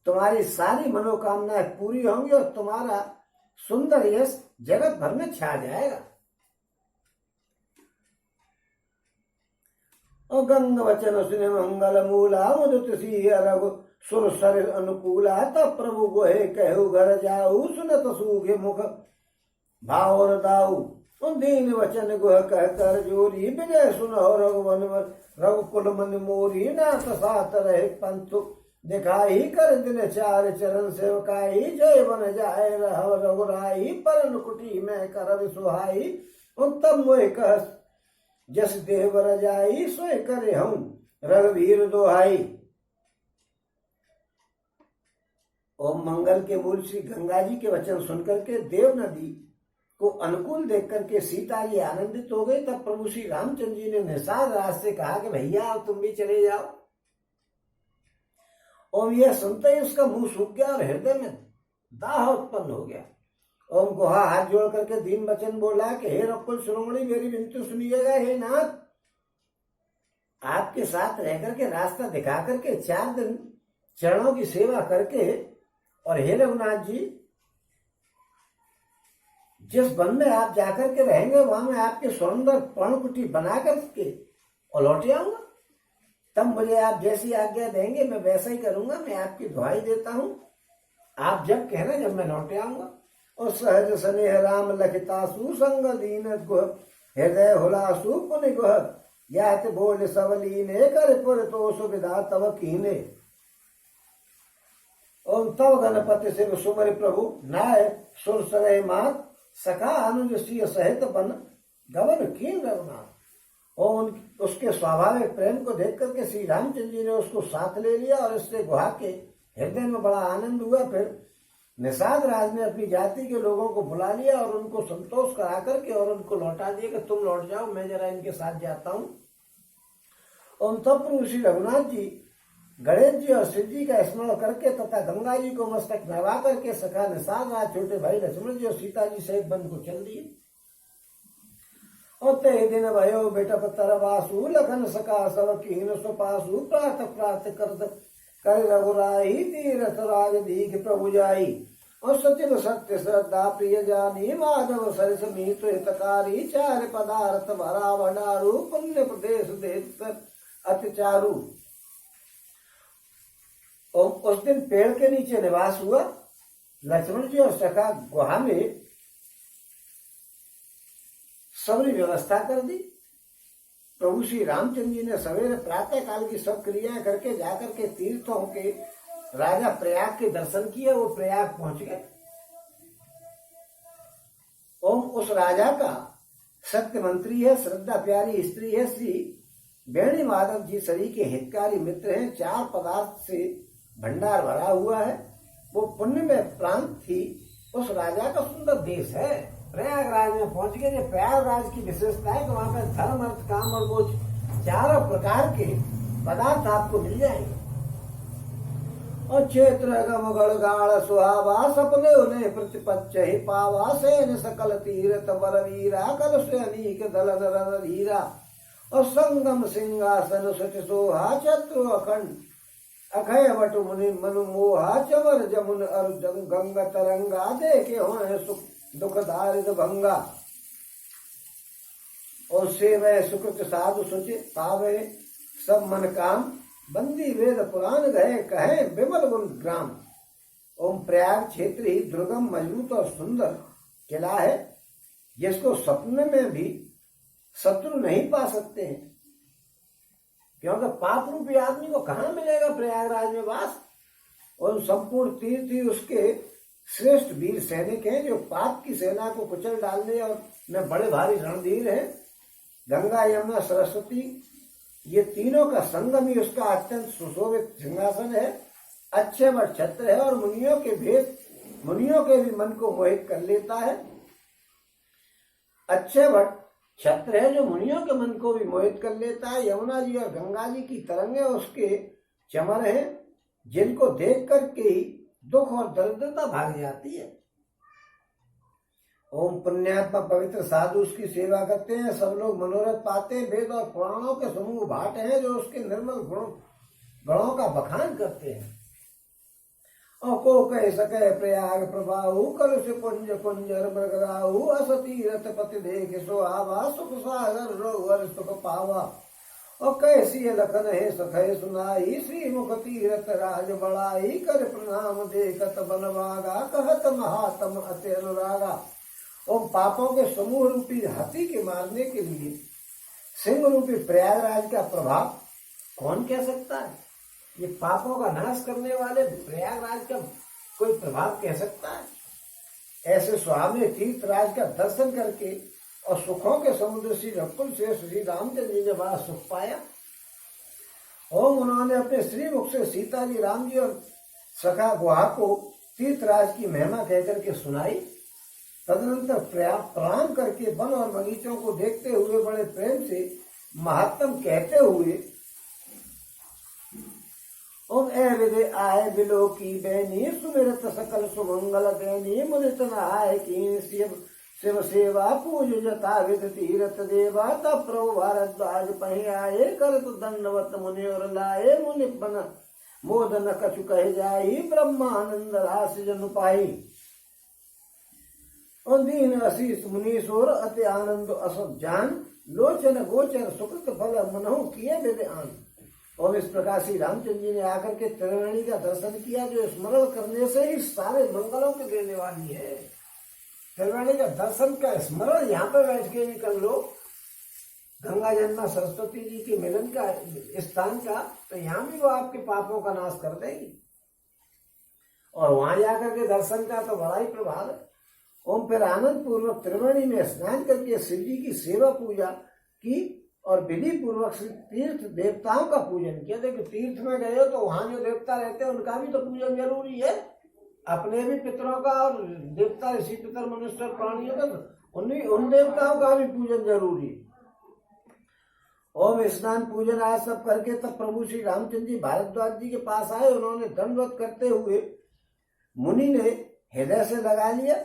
तुम्हारी सारी मनोकामनाएं पूरी होंगी और तुम्हारा सुंदर यश जगत भर में छा जाएगा। और गंग वचन सुने मंगल मूला, मुदित सी रघु सुर सर अनुकूला, तब प्रभु गोहे कहु घर जाऊ, सुनत सूखे मुख भावर दाऊ। दीन वचन गुह कह कर जोरी, विजय सुनो रघुवन रघुकुल मन मोरी, नाथ साथ रहे पंथु दिखाई, कर दिन चार चरण सेवकाई, जय बन जाए रह रघुराई, परन कुटी में कर सुहाई। तब मोह कह जस देव रजाई, सोए करे हम रघुवीर दोहाई। ओम मंगल के मूल श्री गंगा जी के वचन सुनकर के देव नदी को अनुकूल देख करके सीता जी आनंदित हो गई। तब प्रभु श्री रामचंद्र जी ने निषाद राज से कहा कि भैया तुम भी चले जाओ। ओम यह सुनते ही उसका मुंह सूख गया और हृदय में दाह उत्पन्न हो गया। ओम गुहा हाथ जोड़ करके दीन वचन बोला कि हे रकुल शिरोमणि, मेरी विनती सुनिएगा। हे नाथ, आपके साथ रह करके रास्ता दिखा करके 4 दिन चरणों की सेवा करके, और हे रघुनाथ जी, जिस वन में आप जाकर के रहेंगे वहां मैं आपके सुंदर पर्णकुटी बना करके और लौट आऊंगा। तब मुझे आप जैसी आज्ञा देंगे मैं वैसा ही करूंगा। मैं आपकी दुहाई देता हूं, आप जब कहना जब मैं लौट आऊंगा। और सहज स्नेह राम लखितासु, संग दीन गुह हृदय हुलासु, पुनि गुह यात बोल सबलीने, कर पुर तो सुविधा तव कीने। ओम तव गणपति शिव सुमरि प्रभु, नाय सुर सरय मात, सखा अनुज सिय सहित बन गवन कीन रघुनाथ। और उसके स्वाभाविक प्रेम को देख करके श्री रामचंद्र जी ने उसको साथ ले लिया, और इससे गुहा के हृदय में बड़ा आनंद हुआ। फिर निषाद राज ने अपनी जाति के लोगों को बुला लिया और उनको संतोष करा करके और उनको लौटा दिया कि तुम लौट जाओ, मैं जरा इनके साथ जाता हूं। और तब प्रभु श्री रघुनाथ जी गणेश जी और शिव जी का स्मरण करके तथा गंगा जी को मस्तक नहवा करके सखा निषाद राज, छोटे भाई लक्ष्मण जी और सीता जी सहित वन को चल दिए। और ते दिन भयो बेटा पतर वासु, लखन सका सब कीन सुपासु, प्रात प्रात करत कर रघुराई, तीरथ राज दीघ प्रभु जाई। और सचिव सत्य श्रद्धा प्रिय जानी, माधव सरस मीत हितकारी, 4 पदार्थ भरा भंडारू, पुण्य प्रदेश देश अति चारु। और उस दिन पेड़ के नीचे निवास हुआ। लक्ष्मण जी और सखा गुहा में सबने व्यवस्था कर दी। प्रभु श्री रामचंद्र जी ने सवेरे प्रातः काल की सब क्रियाएं करके जाकर के तीर्थों के राजा प्रयाग के दर्शन किए। वो प्रयाग पहुंच गए। ओम उस राजा का सत्य मंत्री है, श्रद्धा प्यारी स्त्री है, श्री वेणी माधव जी सरी के हितकारी मित्र हैं। 4 पदार्थ से भंडार भरा हुआ है। वो पुण्य में प्रांत थी। उस राजा का सुंदर देश है। प्रयागराज में पहुंच गए। प्रयागराज की विशेषता है कि वहां पर धर्म अर्थ काम और मोक्ष 4 प्रकार के पदार्थ आपको मिल जाएंगे। और क्षेत्र गम गड़गाड़ सुहावा, सपने उन्हें प्रतिपच्च ही पावा, सैन सकल तीरथ बरवीरा, कल से अनीक दल नर हीरा। और संगम सिंहासन सच सोहा, चत्रु अखंड अखय वट मुनि मनु मोहा चवर जमुन अर गंगा तरंगा देखे हो सुख दुख दारिद भंगा। और से वह सुकृत साधु सुचि पावे सब मन काम बंदी वेद पुराण गए कहे विमल गुण ग्राम। ओम प्रयाग क्षेत्र ही दुर्गम मजबूत और सुंदर किला है जिसको सपने में भी शत्रु नहीं पा सकते हैं, क्योंकि पाप रूपी आदमी को कहाँ मिलेगा प्रयागराज में वास। और संपूर्ण तीर्थ ही उसके श्रेष्ठ वीर सैनिक हैं जो पाप की सेना को कुचल डालने और में बड़े भारी रणधीर हैं। गंगा यमुना सरस्वती ये तीनों का संगम ही उसका अत्यंत सुशोभित सिंहासन है। अच्छे वर छत्र है और मुनियों के भी मन को मोहित कर लेता है। अच्छे वर छत्र है जो मुनियों के मन को भी मोहित कर लेता है। यमुना जी और गंगा जी की तरंगे उसके चमर हैं जिनको देख करके ही दुख और दरिद्रता भाग जाती है। ओम पुण्यात्मा पवित्र साधु उसकी सेवा करते हैं, सब लोग मनोरथ पाते हैं। वेद और पुराणों के समूह भाट हैं जो उसके निर्मल गणों का बखान करते हैं। और को कह सके प्रयाग प्रभाऊ कर से कुंज कुंजर मृगराहु असती रथ पति देख सो आवा सुख सागर रोवर सुख पावा। और कैसी लखन है सखय सुनाई श्री मुख तीरथ राज बड़ाई कर प्रणाम देखत बनवागा कहत महात्म अति अनुरागा। और पापों के समूह रूपी हाथी के मारने के लिए सिंह रूपी प्रयागराज का प्रभाव कौन कह सकता है। ये पापों का नाश करने वाले प्रयागराज का कोई प्रभाव कह सकता है। ऐसे सुहावने तीर्थराज का दर्शन करके और सुखों के समुद्र श्री रकुल से श्री रामचंद्र जी ने बड़ा सुख पाया। और उन्होंने अपने श्री मुख से सीता जी, राम जी और सखा गुहा को तीर्थराज की महिमा कहकर के सुनाई। तदनंतर प्रणाम करके वन और बगीचों को देखते हुए बड़े प्रेम से महात्म कहते हुए ओम ए विदे आय बिलो की बैनी सुमिरत सकल सुमंगल बैनी मुनित नहाय की शिव सेवा पूज जता विद तीरथ देवा तब प्रभु भारद्वाज पहि आये करत दंडवत मुनि और लाए मुनि बन मोदन कछु कह जाई ब्रह्मानंद रास जनु पाई। और दीन अशीष मुनीश्वर अति आनंद असत जान लोचन गोचर सुकृत फल मनहु किए विद आन। और इस प्रकार श्री रामचंद्र जी ने आकर के त्रिवेणी का दर्शन किया जो स्मरण करने से ही सारे मंगलों के देने वाली है। त्रिवेणी का दर्शन का स्मरण यहाँ पे बैठ के भी कर लो, गंगा जमुना सरस्वती जी के मिलन का स्थान का, तो यहाँ भी वो आपके पापों का नाश कर देगी। और वहां जाकर के दर्शन का तो बड़ा ही प्रभाव है। ओम फिर आनंद पूर्वक त्रिवेणी में स्नान करके शिव जी की सेवा पूजा की और विधि पूर्वक तीर्थ देवताओं का पूजन किया। देखो तीर्थ में गए हो तो वहां जो देवता रहते हैं उनका भी तो पूजन जरूरी है, अपने भी पितरों का और देवता ऋषि पितर मनुष्य प्राणियों का उन देवताओं का भी पूजन जरूरी है। ओम स्नान पूजन आय सब करके तब प्रभु श्री रामचंद्र जी भारद्वाज जी के पास आए। उन्होंने दंडवत करते हुए मुनि ने हृदय से लगा लिया।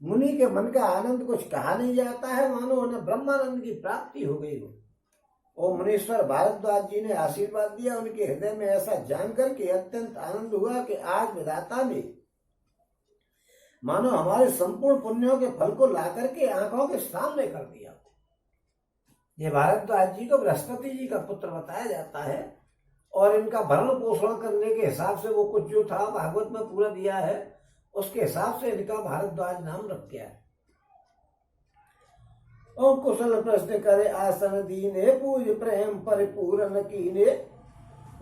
मुनि के मन का आनंद कुछ कहा नहीं जाता है, मानो उन्हें ब्रह्मानंद की प्राप्ति हो गई हो। और मुनीश्वर भारद्वाज जी ने आशीर्वाद दिया। उनके हृदय में ऐसा जानकर के अत्यंत आनंद हुआ कि आज विधाता ने मानो हमारे संपूर्ण पुण्यों के फल को ला करके आंखों के सामने कर दिया। ये भारद्वाज जी को बृहस्पति जी का पुत्र बताया जाता है और इनका भरण पोषण करने के हिसाब से वो कुछ जो था भागवत में पूरा दिया है, उसके हिसाब से इनका भारद्वाज नाम रख गया है। ओम कुशल प्रश्न करे आसन दीने पूज प्रेम परिपूर्ण कीने।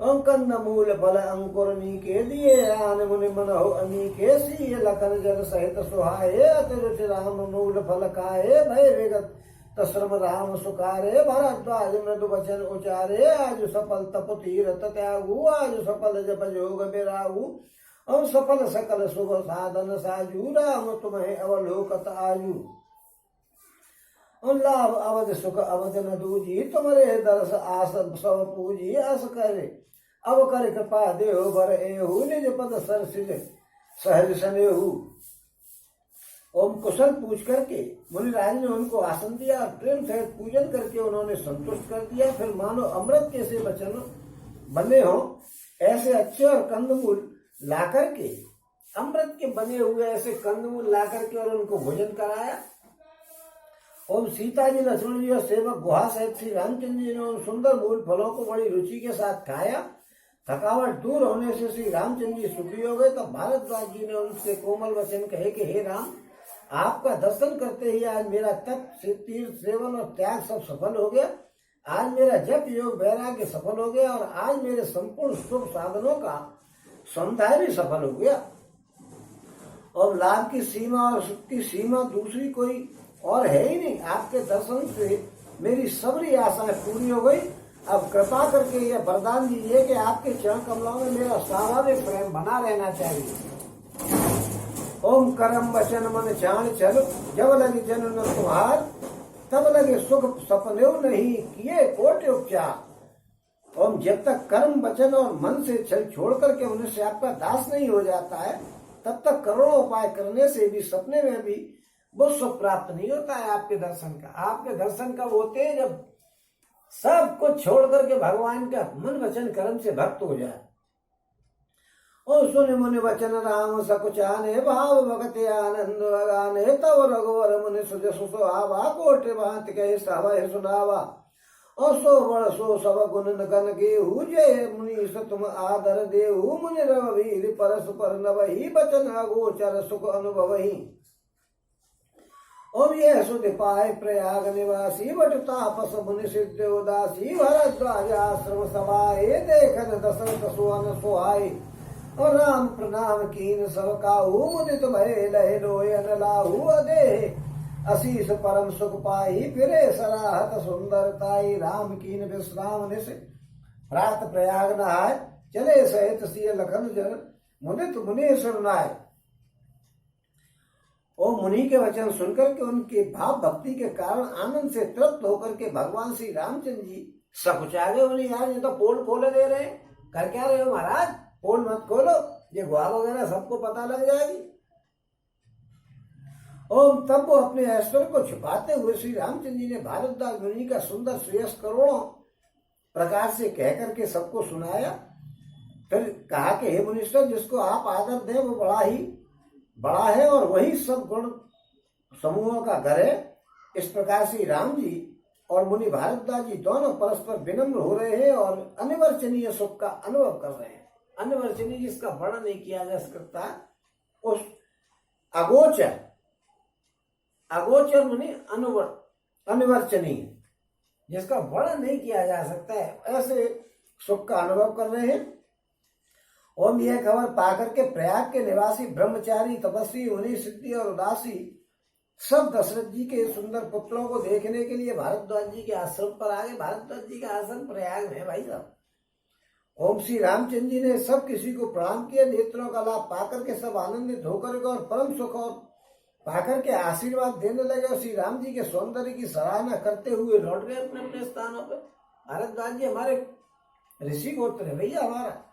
ओम कंद मूल फल अंकुर नीके दिए आन मुनि मनहु अनीके सीय लखन जन सहित सुहाये अतिरुचि राम मूल फल खाए भय विगत तश्रम राम सुकारे भरद्वाज मृदु वचन उचारे आज सफल तप तीरथ त्यागु आज सफल जप जोग बिराहु और सफल सकल शुभ साधन साजू राम तुम्हें अवलोकत आयु और लाभ अवध सुख अवध न दूजी तुम्हारे दर्श आस सब पूजी अस करे अब कर कृपा देहो बर एहू निज पद सर सिज सहज सनेहू। ओम कुशल पूछ करके मुनिराज ने उनको आसन दिया और प्रेम सहित पूजन करके उन्होंने संतुष्ट कर दिया। फिर मानो अमृत के से वचन बने हो ऐसे अच्छे और कंदमूल ला करके, अमृत के बने हुए ऐसे कंदमूल ला करके और उनको भोजन कराया। ओम सीता जी, लक्ष्मण जी और सेवक गुहा सहित श्री रामचंद्र जी ने उन सुंदर मूल फलों को बड़ी रुचि के साथ खाया। थकावट दूर होने से श्री रामचंद्र जी सुखी हो गए। तब भारद्वाज जी ने उनसे कोमल वचन कहे कि हे राम, आपका दर्शन करते ही आज मेरा तप, तीर्थ, सेवन और त्याग सब सफल हो गया। आज मेरा जप, योग, वैराग्य सफल हो गया और आज मेरे संपूर्ण शुभ साधनों का समुदाय भी सफल हो गया। और लाभ की सीमा और सुख की सीमा दूसरी कोई और है ही नहीं। आपके दर्शन से मेरी सबरी आशाएं पूरी हो गई। अब कृपा करके यह वरदान दीजिए कि आपके चरण कमलों में मेरा स्वाभाविक प्रेम बना रहना चाहिए। ओम करम वचन मन चाण चल, जब लगे जन तुम्हार, तब लगे सुख सपने नहीं किए कोटि उपचार। ओम जब तक कर्म, वचन और मन से छल छोड़ करके मनुष्य आपका दास नहीं हो जाता है, तब तक करोड़ों उपाय करने से भी सपने में भी वो सुख प्राप्त नहीं होता है आपके दर्शन का। आपके दर्शन कब होते हैं? जब सब कुछ छोड़ करके भगवान का मन, वचन, कर्म से भक्त हो जाए। और सुन मुनि वचन राम सकुचाने, भाव भगति आनंद लगाने, तब रघुवर मुनि सुजसु सुहावा, कोटि भांति कहे सभय सुनावा। और सो बड़ सो सब गुण गण गेहू, जय मुनि तुम आदर देहू। मुनि रघुवीर परस पर नवही, बचन अगोचर सुख अनुभवही। ओम यह सुध पाए प्रयाग निवासी, बट तापस मुनि सिद्ध उदासी। भरद्वाज आश्रम समाये, देखन दशरथ सुवन सुहाई। और राम प्रणाम कीन सब काहू, मुदित भय लहे लोयन लाहू। अदेह असीस परम सुख पाई, फिरे सराहत सुंदरताई। राम कीन विश्राम निश, प्रात प्रयाग नहाय। चले सहित सिय लखन जन, मुदित मुनि सुनाय। ओ मुनि के वचन सुनकर के उनके भाव भक्ति के कारण आनंद से तृप्त होकर के भगवान श्री रामचंद्र जी सकुचा गए। उन्हें यार ये तो पोल खोले दे रहे हैं, कर क्या रहे हो महाराज? पोल मत खोलो, ये गुहा वगैरह सबको पता लग जाएगी। ओम तब वो अपने ऐश्वर्य को छुपाते हुए श्री रामचंद्र जी ने भारद्वाज मुनि का सुंदर श्रेयस करोड़ों प्रकार से कह करके सबको सुनाया। फिर कहा कि हे मुनीश्वर, जिसको आप आदर दें वो बड़ा है और वही सब गुण समूहों का घर है। इस प्रकार से राम जी और मुनि भारद्वाज जी दोनों परस्पर विनम्र हो रहे हैं और अनिवर्चनीय सुख का अनुभव कर रहे हैं। अनिवर्चनीय जिसका वर्णन नहीं किया जा सकता, उस अगोचर मुनि अनिवर्चनीय, जिसका वर्णन नहीं किया जा सकता है, ऐसे सुख का अनुभव कर रहे हैं। ओम यह खबर पाकर के प्रयाग के निवासी ब्रह्मचारी, तपस्वी, मुनि, सिद्धि और उदासी सब दशरथ जी के सुंदर पुत्रों को देखने के लिए भारद्वाज जी के आश्रम पर आ गए। भारद्वाज जी का आश्रम प्रयाग में है भाई साहब। ओम श्री रामचंद्र जी ने सब किसी को प्रणाम किया। नेत्रों का लाभ पाकर के सब आनंदित होकर के और परम सुख और पाकर के आशीर्वाद देने लगे और श्री राम जी के सौंदर्य की सराहना करते हुए लौट गए अपने अपने स्थानों पर। भारद्वाज जी हमारे ऋषि गोत्र है भैया हमारा।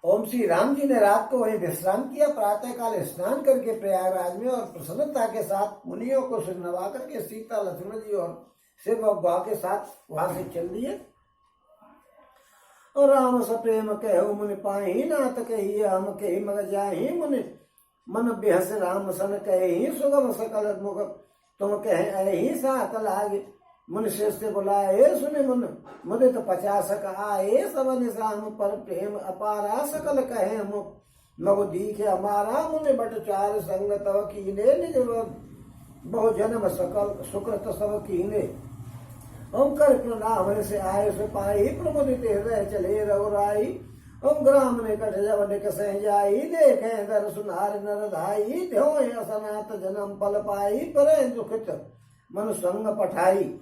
ओम श्री राम जी ने रात को वहीं विश्राम किया। प्रातः काल स्नान करके प्रयागराज में और प्रसन्नता के साथ मुनियों को सिर नवा करके सीता, लक्ष्मण जी और सेवक गौ के साथ वहां से चल दिए। और राम सप्रेम कहो मुनि पाही, नाथ कही हम कही मग जाही। मुनि मन बेहस राम सन कही, सुगम सकल मुख तुम कहे अहि। सात लागे मुनि श्रेष्ठ बुलाए, सुनि मुन मुदित 50 आए। सबन राम पर प्रेम अपारा, सकल कहे मगु दीखे हमारा। मुनि बट चार संग तव कीने, निज बहु जन्म सकल सुकृत सब कीने। ओम कर प्रणाम से आए सिपाही, प्रमुदित हृदय चले रघुराई। ओम ग्राम निकट जब निक सह जाई, देखे दर सुनार नर धाई। ध्योय असनात जन्म पल पाई, पर दुखित मन संग पठाई।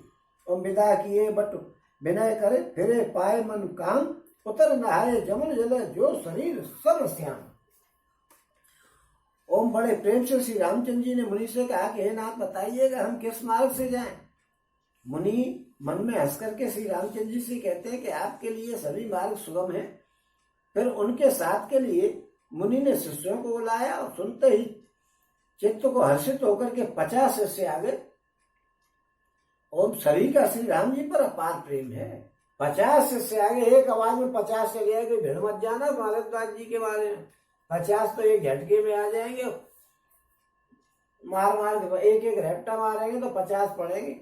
ओम विदा किए बट विनय करे, फिरे पाए मन काम। उतर नहाए जमुन जल, जो शरीर सर्व श्याम। ओम बड़े प्रेम से श्री रामचंद्र जी ने मुनि से कहा कि हे नाथ बताइएगा हम किस मार्ग से जाएं। मुनि मन में हंस करके श्री रामचंद्र जी से कहते हैं कि आपके लिए सभी मार्ग सुगम है। फिर उनके साथ के लिए मुनि ने शिष्यों को बुलाया और सुनते ही चित्त को हर्षित होकर के 50 शिष्य आ गए। ओम सभी का श्री राम जी पर अपार प्रेम है। 50 से आगे एक आवाज में 50 चले गए कि भिड़ मत जाना भारद्वाज जी के बारे में। 50 तो एक झटके में आ जाएंगे, मार मार के एक एक रैप्टा मारेंगे तो 50 पड़ेंगे।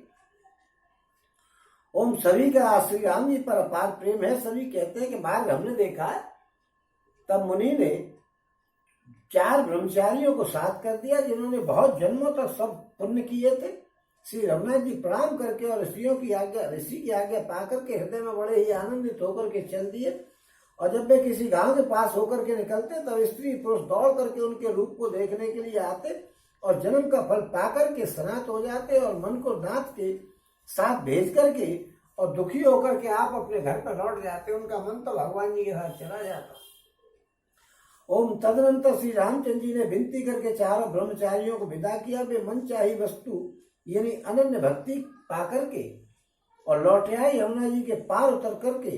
ओम सभी का श्री राम जी पर अपार प्रेम है। सभी कहते हैं कि मार्ग हमने देखा है। तब मुनि ने 4 ब्रह्मचारियों को साथ कर दिया जिन्होंने बहुत जन्मों तक सब पुण्य किए थे। श्री रघुनाथ जी प्रणाम करके और ऋषि की आज्ञा पा करके हृदय में बड़े ही आनंदित होकर के चल दिए। और जब वे किसी गांव के पास होकर के निकलते तब स्त्री पुरुष दौड़ करके उनके रूप को देखने के लिए आते और जन्म का फल पाकर के सनात हो जाते और मन को नाथ के साथ भेज करके और दुखी होकर के आप अपने घर पर लौट जाते। उनका मन तो भगवान जी के साथ चला जाता। ओम तदनंतर श्री रामचंद्र जी ने विनती करके 4 ब्रह्मचारियों को विदा किया। वे मनचाही वस्तु यानी अनन्य भक्ति पाकर के और लौट आए। यमुना जी के पार उतर करके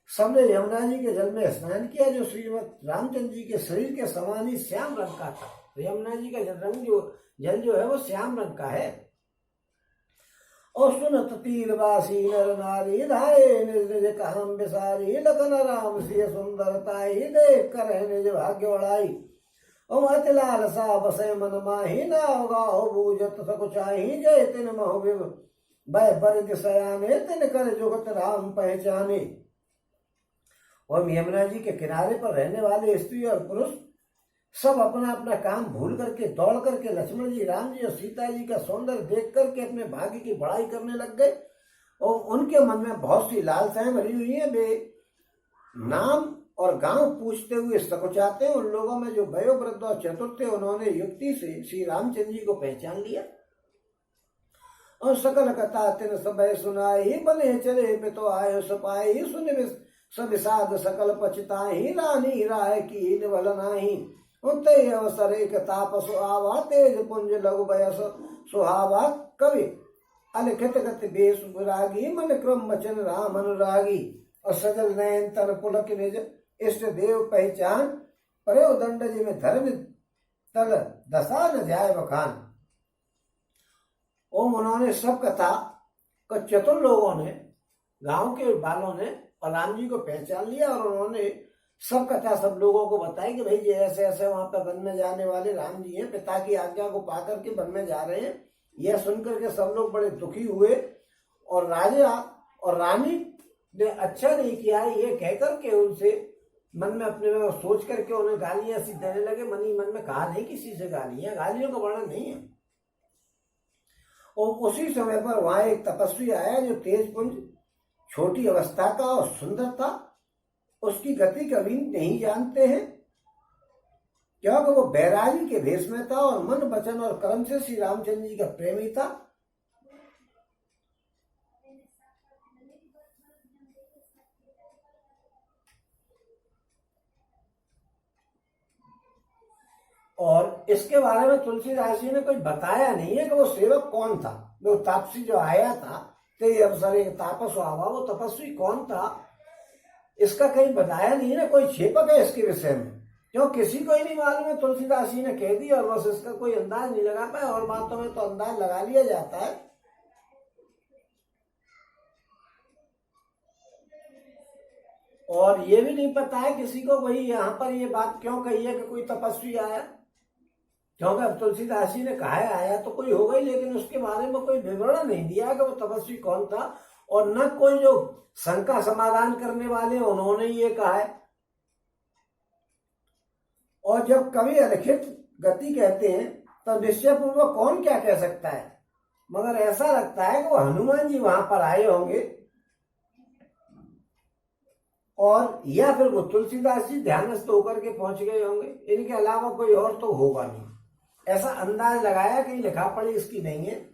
सबने यमुना जी के जल में स्नान किया जो श्रीमद रामचंद्र जी के शरीर के समान ही श्याम रंग का था। तो यमुना जी का जल जो है वो श्याम रंग का है। और सुनत तीरवासी नर नारी धाये निज निज कहम बिसारी लखन राम सिय सुंदरताई देख कर निज भाग्य बढ़ाई। ओम अति लालसा बसे मन माही नाव गाओ बूझत सकुचाही जय तिन महु विव भय बरिद सयाने तिन कर जुगत राम पहचाने। और यमुना जी के किनारे पर रहने वाले स्त्री और पुरुष सब अपना अपना काम भूल करके दौड़ करके लक्ष्मण जी, राम जी और सीता जी का सौंदर्य देख करके अपने भाग्य की बड़ाई करने लग गए। और उनके मन में बहुत सी लालसाएं भरी हुई हैं। वे नाम और गांव पूछते हुए सकुचाते हैं। उन लोगों में जो वयोवृद्ध और चतुर थे उन्होंने युक्ति से श्री रामचंद्र जी को पहचान लिया। और सकल कथा तिन सब सुनाई बने चले पे तो आयो सपाई सुन सब साध सकल पछताही रानी राय की निवल नाही। उते अवसर एक तापस आवा तेज पुंज लघु बयस सुहावा कवि अलिखित गति बेस विरागी मन क्रम वचन राम अनुरागी। और सजल नयन तन पुलक निज इष्ट देव पहचान प्रयो दंड जी में धर्म तल दशा न जाय बखान। ओम उन्होंने सब कथा को चतुर लोगों ने, गांव के बालों ने और राम जी को पहचान लिया और उन्होंने सब कथा सब लोगों को बताई कि भाई ये ऐसे ऐसे वहां पर वन में जाने वाले राम जी हैं, पिता की आज्ञा को पाकर के वन में जा रहे हैं। यह सुनकर के सब लोग बड़े दुखी हुए और राजा और रानी ने अच्छा नहीं किया ये कहकर के उनसे मन में अपने में सोच करके उन्हें गालियां सी देने लगे। मन ही मन में कहा नहीं किसी से गालियां का वर्णन नहीं है। और उसी समय पर वहां एक तपस्वी आया जो तेज पुंज छोटी अवस्था का और सुंदर था। उसकी गति कभी नहीं जानते हैं क्योंकि वो बैरागी के भेष में था और मन वचन और कर्म से श्री रामचंद्र जी का प्रेमी था। और इसके बारे में तुलसीदास जी ने कुछ बताया नहीं है कि वो सेवक कौन था। वो तापसी जो आया था ते अवसर एक तापस आवा, वो तपस्वी कौन था इसका कहीं बताया नहीं है। कोई छेपक है इसके विषय में क्यों किसी को ही नहीं मालूम है। तुलसीदास जी ने कह दी और बस इसका कोई अंदाज नहीं लगा पाया। और बातों में तो अंदाज लगा लिया जाता है। और ये भी नहीं पता है किसी को भाई यहाँ पर ये बात क्यों कही है कि कोई तपस्वी आया, क्योंकि अब तुलसीदास जी ने कहा है आया तो कोई होगा ही, लेकिन उसके बारे में कोई विवरण नहीं दिया कि वो तपस्वी कौन था। और न कोई जो शंका समाधान करने वाले उन्होंने ये कहा है। और जब कवि अलिखित गति कहते हैं तो निश्चय पूर्वक कौन क्या कह सकता है, मगर ऐसा लगता है कि वो हनुमान जी वहां पर आए होंगे और या फिर वो तुलसीदास जी ध्यानस्थ होकर के पहुंच गए होंगे। इनके अलावा कोई और तो होगा नहीं, ऐसा अंदाज लगाया कि लिखा पढ़ी इसकी नहीं है।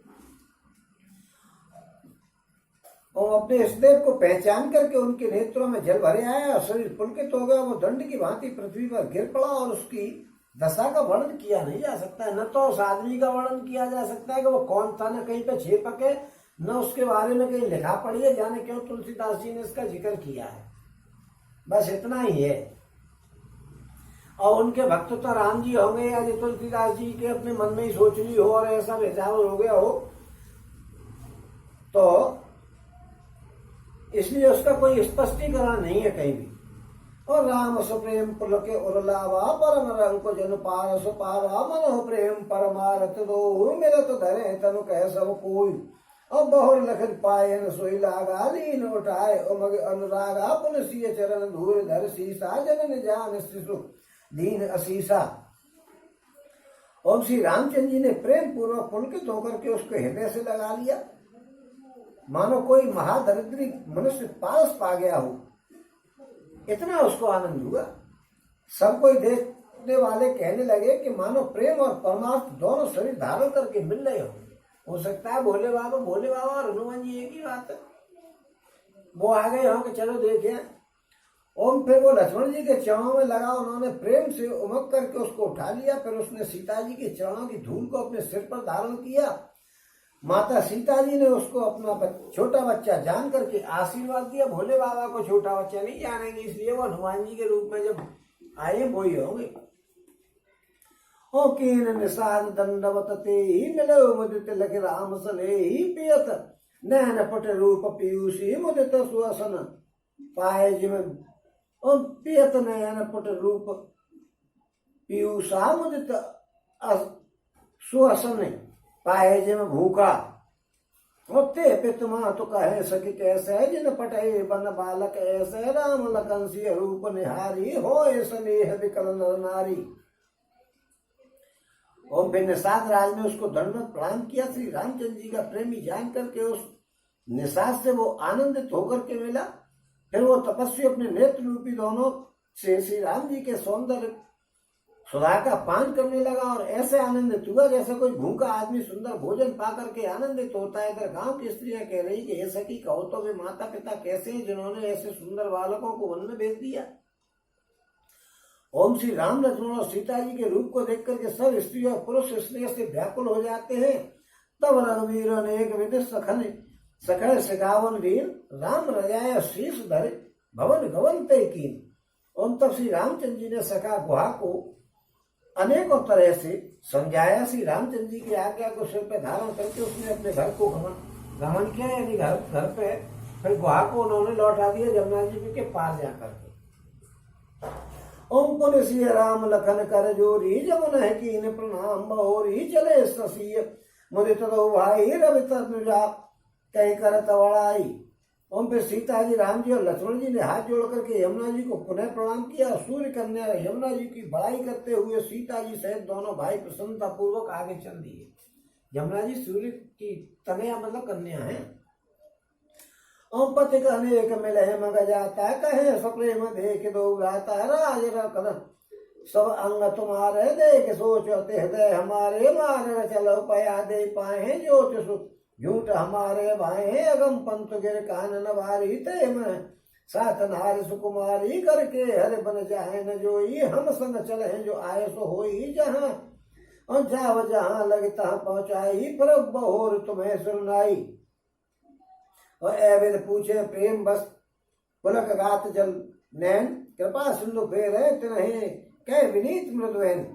और अपने इष्टदेव को पहचान करके उनके नेत्रों में जल भरे आया और शरीर पुलकित हो गया। वो दंड की भांति पृथ्वी पर गिर पड़ा और उसकी दशा का वर्णन किया नहीं जा सकता है। न तो उस आदमी का वर्णन किया जा सकता है कि वो कौन था, न कहीं पे छेपक है, न उसके बारे में कहीं लिखा पड़ी है। जाने क्यों तुलसीदास जी ने इसका जिक्र किया है, बस इतना ही है। और उनके भक्त तो राम जी होंगे या तुलसीदास जी के अपने मन में ही सोच ली हो और ऐसा विचार हो गया हो। तो इसलिए उसका कोई स्पष्टीकरण नहीं है कहीं भी। और राम सुप्रेम पुलके उरलावा परम रंग को जन पार सुपावा मनो प्रेम परमारथ दो मेरे तो धरे तनु कह सब कोई। और बहुर लखन पाए न सोई लागा लीन उठाए उमग अनुरागा पुन सिय चरण धूर धर सीसा जनन जान शिशु दीन असीसा। ओम श्री रामचंद्र जी ने प्रेम पूर्वक पुलकित होकर के उसको हृदय से लगा लिया, मानो कोई महादरिद्री मनुष्य पास पा गया हो, इतना उसको आनंद हुआ। सब कोई देखने वाले कहने लगे कि मानो प्रेम और परमार्थ दोनों शरीर धारण करके मिल रहे हो सकता है भोले बाबा और हनुमान जी एक ही बात है। वो आ गए हो कि चलो देखें। ओम फिर वो लक्ष्मण जी के चरणों में लगा, उन्होंने प्रेम से उमक करके उसको उठा लिया। फिर उसने सीता जी के चरणों की धूल को अपने सिर पर धारण किया। माता सीता जी ने उसको अपना छोटा बच्चा जान करके आशीर्वाद दिया। भोले बाबा को छोटा बच्चा नहीं जानेंगे, इसलिए वो हनुमान जी के रूप में जब आए वो ही होंगे। ओ कीन निषाद दंडवत ते ही मिलो मुदित लख राम सले ही पियत नैन पट रूप पीयूषी मुदित सुअसन पाए जिम पियत नयन पट रूप पीयूषा मुदित सुअसन पाए जिम भूखा। ते पितमा तो कहे सखी कैसे जिन पटे बन बालक ऐसे राम लखन सिंह रूप निहारी हो स्नेह विकल नर नारी। और फिर निषाद राज ने उसको दंडवत प्रणाम किया। श्री रामचंद्र जी का प्रेमी जान करके उस निषाद से वो आनंदित होकर के मिला। फिर वो तपस्वी अपने नेत्र रूपी दोनों से श्री राम जी के सौंदर्य सुधा का पान करने लगा और ऐसे आनंदित हुआ जैसे कोई भूखा आदमी सुंदर भोजन पा करके आनंदित होता है। इधर गांव की स्त्रियां कह रही कि ऐसा की कहो तो वे माता पिता कैसे हैं जिन्होंने ऐसे सुंदर बालकों को वन में भेज दिया। ओम श्री राम लक्ष्मण और सीता जी के रूप को देख करके सब स्त्री और पुरुष स्नेह से व्याकुल हो जाते हैं। तब रघुवीर अनेक विधि सखन सखर सिखावन वीर राम रजाय शीश धरे भवन गवन तय कीन। और तब श्री रामचंद्र जी ने सखा गुहा को अनेकों तरह से समझाया। श्री रामचंद्र जी की आज्ञा को सिर पे धारण करके उसने अपने घर को गमन किया, यानी घर पे फिर गुहा को उन्होंने लौटा दिया जमुना जी के पार जाकर के। ओम पुन सिय राम लखन कर जोरी जमुन है कीन प्रणाम बहोरी चले ससीय मुदित दो भाई रवि तनुजा कह कर तवड़ाई। ओम फिर सीता जी राम जी और लक्ष्मण जी ने हाथ जोड़ करके यमुना जी को पुनः प्रणाम किया। सूर्य कन्या यमुना जी की बड़ाई करते हुए सीता जी सहित दोनों भाई प्रसन्नता पूर्वक आगे चल दिए। यमुना जी सूर्य की तनया मतलब कन्या है। ओम पति अनेक मिले मग जाता कहे सप्रेम देख दो गाता राज कदम सब अंग तुम्हारे देख सोचते हृदय हमारे मार चलो पया दे पाए ज्योति सुख झूठ हमारे भाई अगम पंथ गिर कान नवारी ते में साथ नार सुकुमारी करके हर बन जाए न जोई हम संग चले जो आए सो होई जहाँ और जाव जहाँ लगता पहुंचाई पर बहोर तुम्हें सुनाई। और एविद पूछे प्रेम बस पुलक गात जल नैन कृपा सिंधु फेर तिन्हें कह विनीत मृदुन।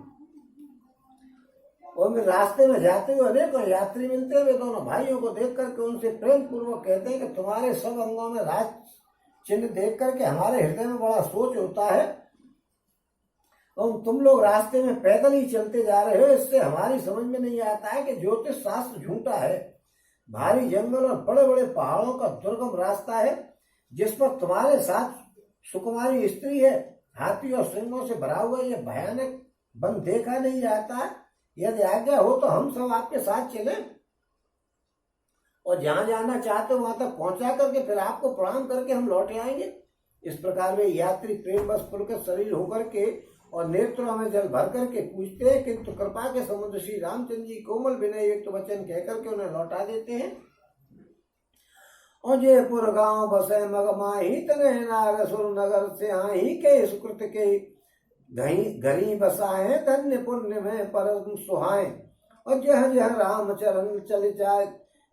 और रास्ते में जाते हुए अनेकों यात्री मिलते हुए दोनों भाइयों को देख करके उनसे प्रेम पूर्वक कहते हैं कि तुम्हारे सब अंगों में राज चिन्ह देख करके हमारे हृदय में बड़ा सोच होता है और तुम लोग रास्ते में पैदल ही चलते जा रहे हो, इससे हमारी समझ में नहीं आता है कि ज्योतिष शास्त्र झूठा है। भारी जंगल और बड़े बड़े पहाड़ों का दुर्गम रास्ता है जिस पर तुम्हारे साथ सुकुमारी स्त्री है। हाथी और सिंहों से भरा हुआ यह भयानक वन देखा नहीं जाता है। यदि आज्ञा हो तो हम सब आपके साथ चले और जहां जाना चाहते हो वहां तक पहुंचा करके फिर आपको प्रणाम करके हम लौट आएंगे। इस प्रकार वे यात्री प्रेम बस पुलकित शरीर होकर के और नेत्रों में जल भर करके पूछते हैं, किंतु कृपा के समुद्र श्री रामचंद्र जी कोमल विनय युक्त वचन कहकर के उन्हें लौटा देते हैं। और जयपुर गांव बसे मगमाही तने नाग सुर नगर से आई के सुकृत के घरी बसाए धन्य पुण्य में परम सुहाए। और जह जह राम चरण चल जाए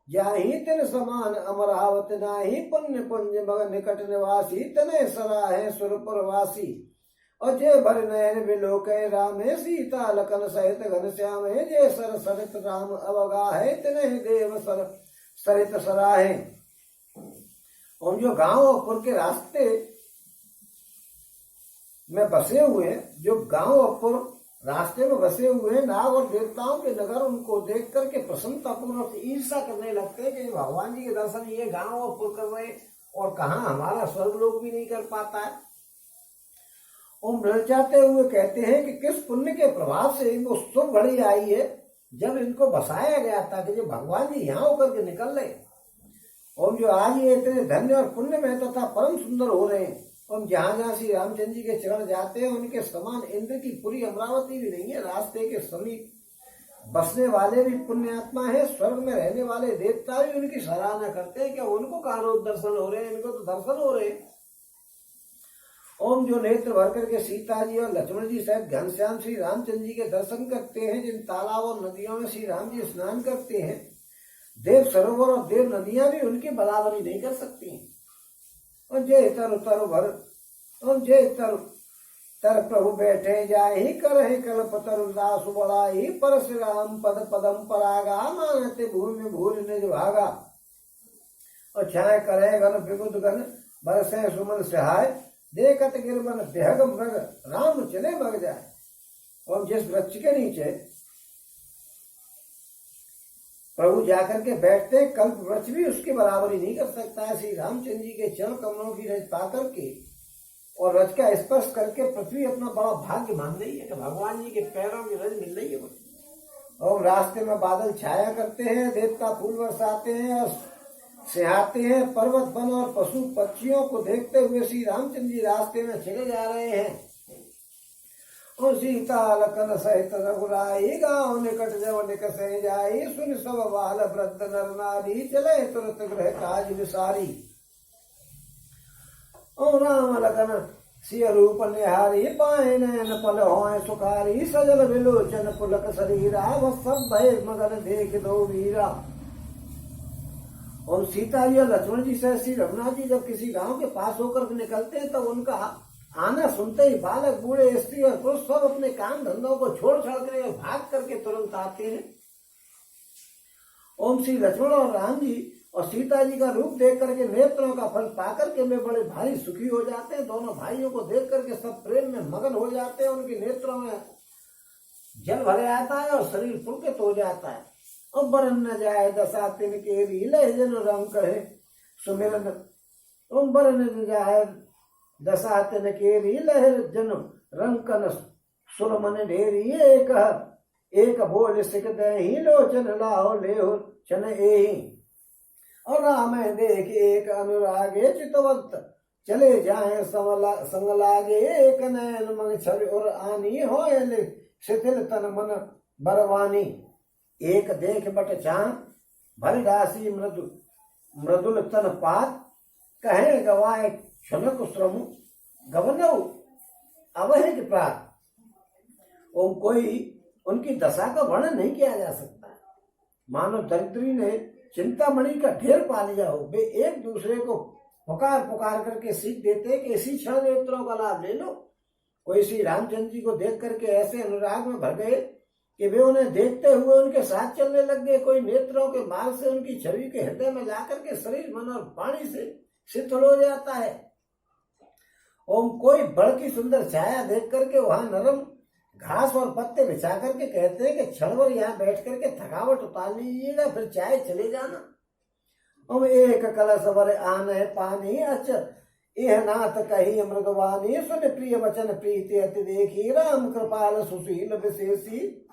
जाही तिन समान अमरावत नाही पुण्य पुण्य मग निकट निवासी तने सराहे सुरपुर वासी। और जय भर नयन बिलोके रामे सीता लखन सहित घन श्यामे जय सर सरित राम अवगाहे तिने देव सर सरित सराहे। और जो गांव और पुर के रास्ते में बसे हुए, जो गांव और पुर रास्ते में बसे हुए हैं, नाग और देवताओं के नगर उनको देख करके प्रसन्नतापूर्वक ईर्षा करने लगते हैं कि भगवान जी के दर्शन ये गांव और पुर कर रहे, और कहाँ हमारा स्वर्गलोक भी नहीं कर पाता है। और ललचाते हुए कहते हैं कि किस पुण्य के प्रभाव से वो शुभ घड़ी आई है जब इनको बसाया गया था कि जो भगवान जी यहाँ होकर के निकल रहे, और जो आज ये इतने धन्य और पुण्य में तथा परम सुंदर हो रहे हैं। और जहाँ जहाँ श्री रामचंद्र जी के चरण जाते हैं उनके समान इंद्र की पूरी अमरावती भी नहीं है। रास्ते के समीप बसने वाले भी पुण्यात्मा है, स्वर्ग में रहने वाले देवता भी उनकी सराहना करते हैं कि उनको कहाँ रोज दर्शन हो रहे हैं, इनको तो दर्शन हो रहे हैं। ओम जो नेत्र भर करके सीता जी और लक्ष्मण जी सहित घनश्याम श्री रामचंद्र जी के दर्शन करते हैं, जिन तालाब और नदियों में श्री राम जी स्नान करते हैं, देव सरोवर और देव नदियां भी उनकी बराबरी नहीं कर सकती। और जय तरु तरु भर, और जय तरु तर प्रभु बैठे जाहि करहि कल्प तरु दासु बड़ाई, परशुराम पद पदम परागा, मानते भूमि भूरि निज भागा। और छाय करे गण विबुध गण, बरसे सुमन सहाय, देखत गिरबन बेहग मृग, राम चले मग जाए। और जिस वृक्ष के नीचे प्रभु जाकर के बैठते, कल्प वृक्ष भी उसकी बराबरी नहीं कर सकता है। श्री रामचंद्र जी के चरण कमलों की रज पा करके और रज का स्पर्श करके पृथ्वी अपना बड़ा भाग्य मान रही है कि भगवान जी के पैरों की रज मिल रही है। और रास्ते में बादल छाया करते हैं, देवता फूल बरसाते हैं और सिहाते हैं, पर्वत वन और पशु पक्षियों को देखते हुए श्री रामचंद्र जी रास्ते में चले जा रहे हैं। और सीता लखन सहित रघुराई, गाँव निकट जब निकसे जाई, सुन सब बाल वृद्ध नर नारी, चले तुरंत गृह काज विसारी। और राम लखन सिय रूप निहारी, पाए नैन पल होय सुखारी, सजल विलोचन पुलक शरीरा, वह सब भय मगन देख दो वीरा। और सीता जी और लक्ष्मण जी से श्री रघुनाथ जी जब किसी गांव के पास होकर निकलते हैं, तब उनका आना सुनते ही बालक बूढ़े स्त्री और पुरुष सब अपने काम धंधों को छोड़ छाड़ कर भाग करके तुरंत आते हैं। ओम श्री लक्ष्मण और राम जी और सीता जी का रूप देख करके नेत्रों का फल पा करके वे बड़े भारी सुखी हो जाते हैं। दोनों भाइयों को देख करके सब प्रेम में मगन हो जाते हैं, उनके नेत्रों में जल भर आता है और शरीर पुलकित हो जाता है। और बरन न जाए दशा तिन के लीले जन रंग कहे सुमिरन, ओम बरन न जाए दशा तिन के लीले जन रंग कन सुर मन ढेरी, एक बोल सिख दही लोचन लाहो लेहो चन एही। और राम देख एक अनुरागे चितवंत, चले जाए संग लागे, एक नयन मन छवि और आनी हो शिथिल तन मन बरवानी। एक देख बट चाह भरी राशि मृदुल तन पात, कहे गवाए क्षणक श्रम गवनऊ अवहित प्रात। ओम कोई उनकी दशा का वर्णन नहीं किया जा सकता। मानो दरिद्री ने चिंतामणि का ढेर पा लिया हो। वे एक दूसरे को पुकार पुकार करके सीख देते कि इसी क्षण नेत्रों का लाभ ले लो। कोई श्री रामचंद्र जी को देख करके ऐसे अनुराग में भर गए कि वे उन्हें देखते हुए उनके साथ चलने लग गए। कोई नेत्रों के मार्ग से उनकी छवि के हृदय में जाकर के शरीर मन और वाणी से शीतल हो जाता है। ओम कोई बड़ की सुंदर छाया देख करके वहां नरम घास और पत्ते बिछा करके कहते हैं कि क्षण भर यहाँ बैठ करके थकावट उतार लीजिएगा, फिर चाहे चले जाना। ओम एक कलश भर आने पानी, अच यह नाथ कही मृगवानी, सुन प्रिय वचन प्रीति अति देखी, राम कृपाल सुशील विशेषी।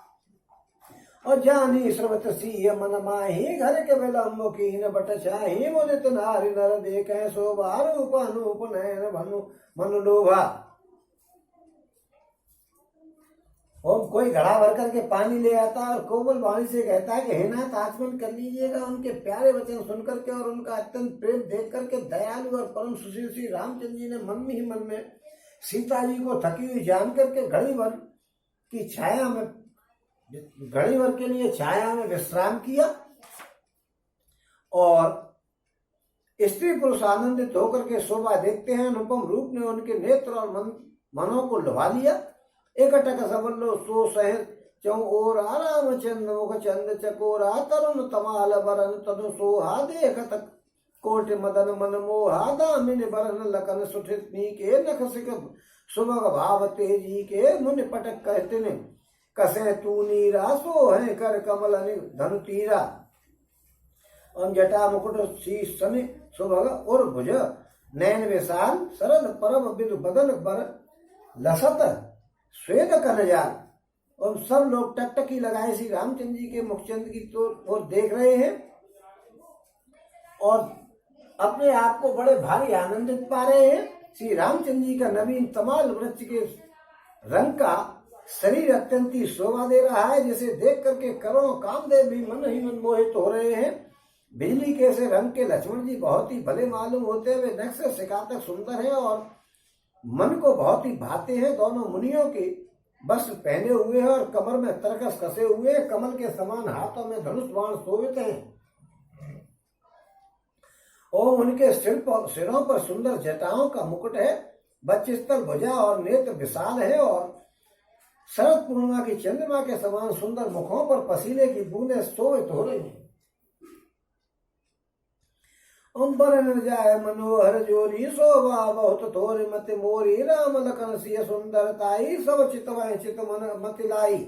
और जानी श्रवत सी मन माही, घर के विलम्ब कीन बट चाही, मुदित नारी नर देखे शोभा, रूप अनूप नयन भनु मनु लोभा। ओम कोई घड़ा भर करके पानी ले आता है और कोमल वाणी से कहता है कि हे नाथ आचमन कर लीजिएगा। उनके प्यारे वचन सुन करके और उनका अत्यंत प्रेम देख करके दयालु और परम सुशील श्री रामचंद्र जी ने मन ही मन में सीता जी को थकी हुई जान करके घड़ी भर की छाया में, घड़ी भर के लिए छाया में विश्राम किया। और स्त्री पुरुष आनंदित होकर के शोभा देखते हैं। अनुपम रूप ने उनके नेत्र और मनों को लुभा लिया। एकटक सबलो सो सह चौ ओर, रामचंद्र मुख चंद चकोरा, तरुण तमाल बरन तदु सोहा, देखत कोट मदन मन मोहा दामिन बरन लखन सुठनी के नख सिक सुमग भाव तेजी के मुन पटक कहते कसे तू नीरा सो है कर कमल धनु तीरा। जटा मुकुट शीश सन सुभग और भुज नैन विशाल सरल परम बिदु बदन बर लसत श्वेत कनजाल। और सब लोग टकटकी लगाए श्री रामचंद्र जी के मुखचंद की ओर देख रहे हैं और अपने आप को बड़े भारी आनंदित पा रहे हैं। श्री रामचंद्र जी का नवीन तमाल वृक्ष के रंग का शरीर अत्यंत ही शोभा दे रहा है, जिसे देख करके करोड़ों कामदेव भी मन ही मन मोहित हो रहे हैं। बिजली के से रंग के लक्ष्मण जी बहुत ही भले मालूम होते हुए नक्श से शिकातक सुंदर हैं और मन को बहुत ही भाते हैं। दोनों मुनियों के वस्त्र पहने हुए हैं और कमर में तरकस कसे हुए हैं। कमल के समान हाथों में धनुष बाण शोभित हैं और उनके सिरों पर सुंदर जटाओं का मुकुट है। बक्षस्थल भुजा और नेत्र विशाल है और शरद पूर्णिमा की चंद्रमा के समान सुंदर मुखों पर पसीने की बूंदें शोभित हो रही हैं। अंबर न जाय मनोहर जोरी शोभा बहुत थोरी मत मोरी राम लखन सिय सुंदरताई सब चितवय चित मन मति लाई।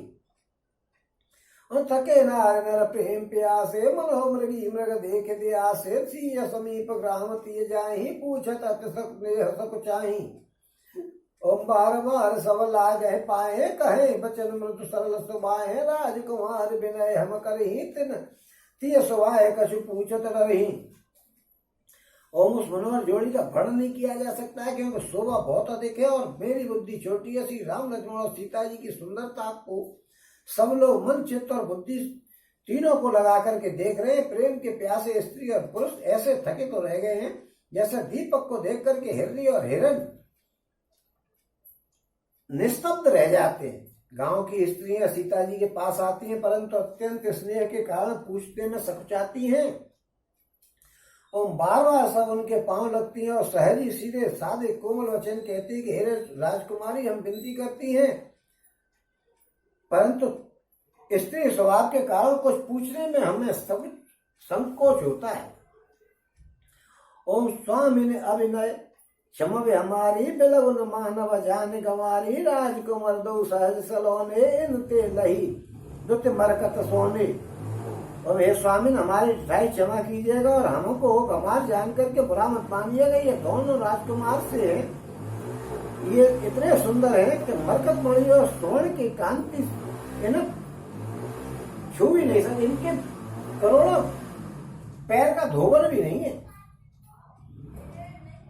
थके नार नर प्रेम प्यासे मनोह मृगी मृग देख दे आसे सिय समीप ग्राम तिय जाहि पूछत अति स्नेह सब चाहि। ओम बार बार सब लाग पाए कहे बचन मृदु सरल सुभाए राजकुमार विनय हम करही तिन तिय सुभाए कछु पूछत रही। ओम उस मनोहर जोड़ी का वर्णन नहीं किया जा सकता है क्योंकि शोभा बहुत अधिक है और मेरी बुद्धि छोटी है। श्री राम लक्ष्मण और सीता जी की सुंदरता को सब लोग मन चित्त और बुद्धि तीनों को लगा करके देख रहे हैं। प्रेम के प्यासे स्त्री और पुरुष ऐसे थके तो रह गए हैं जैसे दीपक को देख करके हिरनी और हिरण निस्तब्ध रह जाते हैं। गांव की स्त्रियां सीता जी के पास आती हैं परंतु अत्यंत स्नेह के कारण पूछते में सकचाती हैं और बार बार सब उनके पांव लगती हैं और सहजी सीधे सादे कोमल वचन कहती है कि हे राजकुमारी हम विनती करती हैं, परंतु स्त्री स्वभाव के कारण कुछ पूछने में हमें सब संकोच होता है। ओम स्वामी ने अभिनय क्षमवे हमारी बिलवन मानव जान गंवारी राजकुमार दो सहज सलोने इनते लही दुत मरकत सोने। और हे स्वामी हमारी ढाई क्षमा कीजिएगा और हमको गंवार जान करके बुरा मत मानिएगा। ये दोनों राजकुमार से ये इतने सुंदर है कि मरकत मणि और स्वर्ण की कांति इन्हें छू भी नहीं सकते। इनके करोड़ों पैर का धोबन भी नहीं है।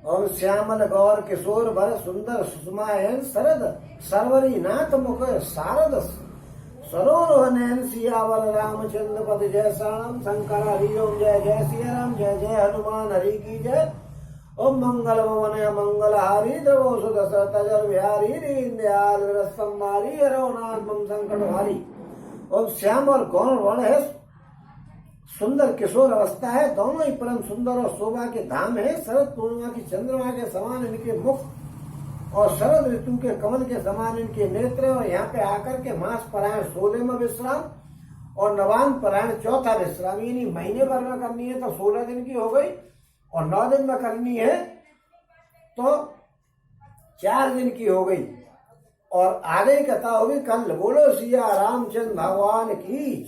और श्यामल गौर किशोर भर सुंदर सुषमायन शरद सरवरी नाथ मुख शारद सरोवर नयन सियावर रामचंद्र पद जय शरणम शंकर हरि ओम जय जय सिया राम जय जय हनुमान हरि की जय। ओम मंगल भवन मंगल हारी द्रवो सुदशरथ जल बिहारी दीनदयाल संवारी हरनाथ मम संकट हारी। और श्याम और गौर वर्ण है, सुंदर किशोर अवस्था है, दोनों ही परम सुंदर और शोभा के धाम है। शरद पूर्णिमा की चंद्रमा के समान इनके मुख और शरद ऋतु के कमल के समान इनके नेत्र। और यहाँ पे आकर के मास परायण 16वां विश्राम और नवान परायण चौथा विश्राम। यानी महीने भर में करनी है तो 16 दिन की हो गई और 9 दिन में करनी है तो 4 दिन की हो गई। और आगे कथा होगी कल। बोलो सिया रामचंद्र भगवान की।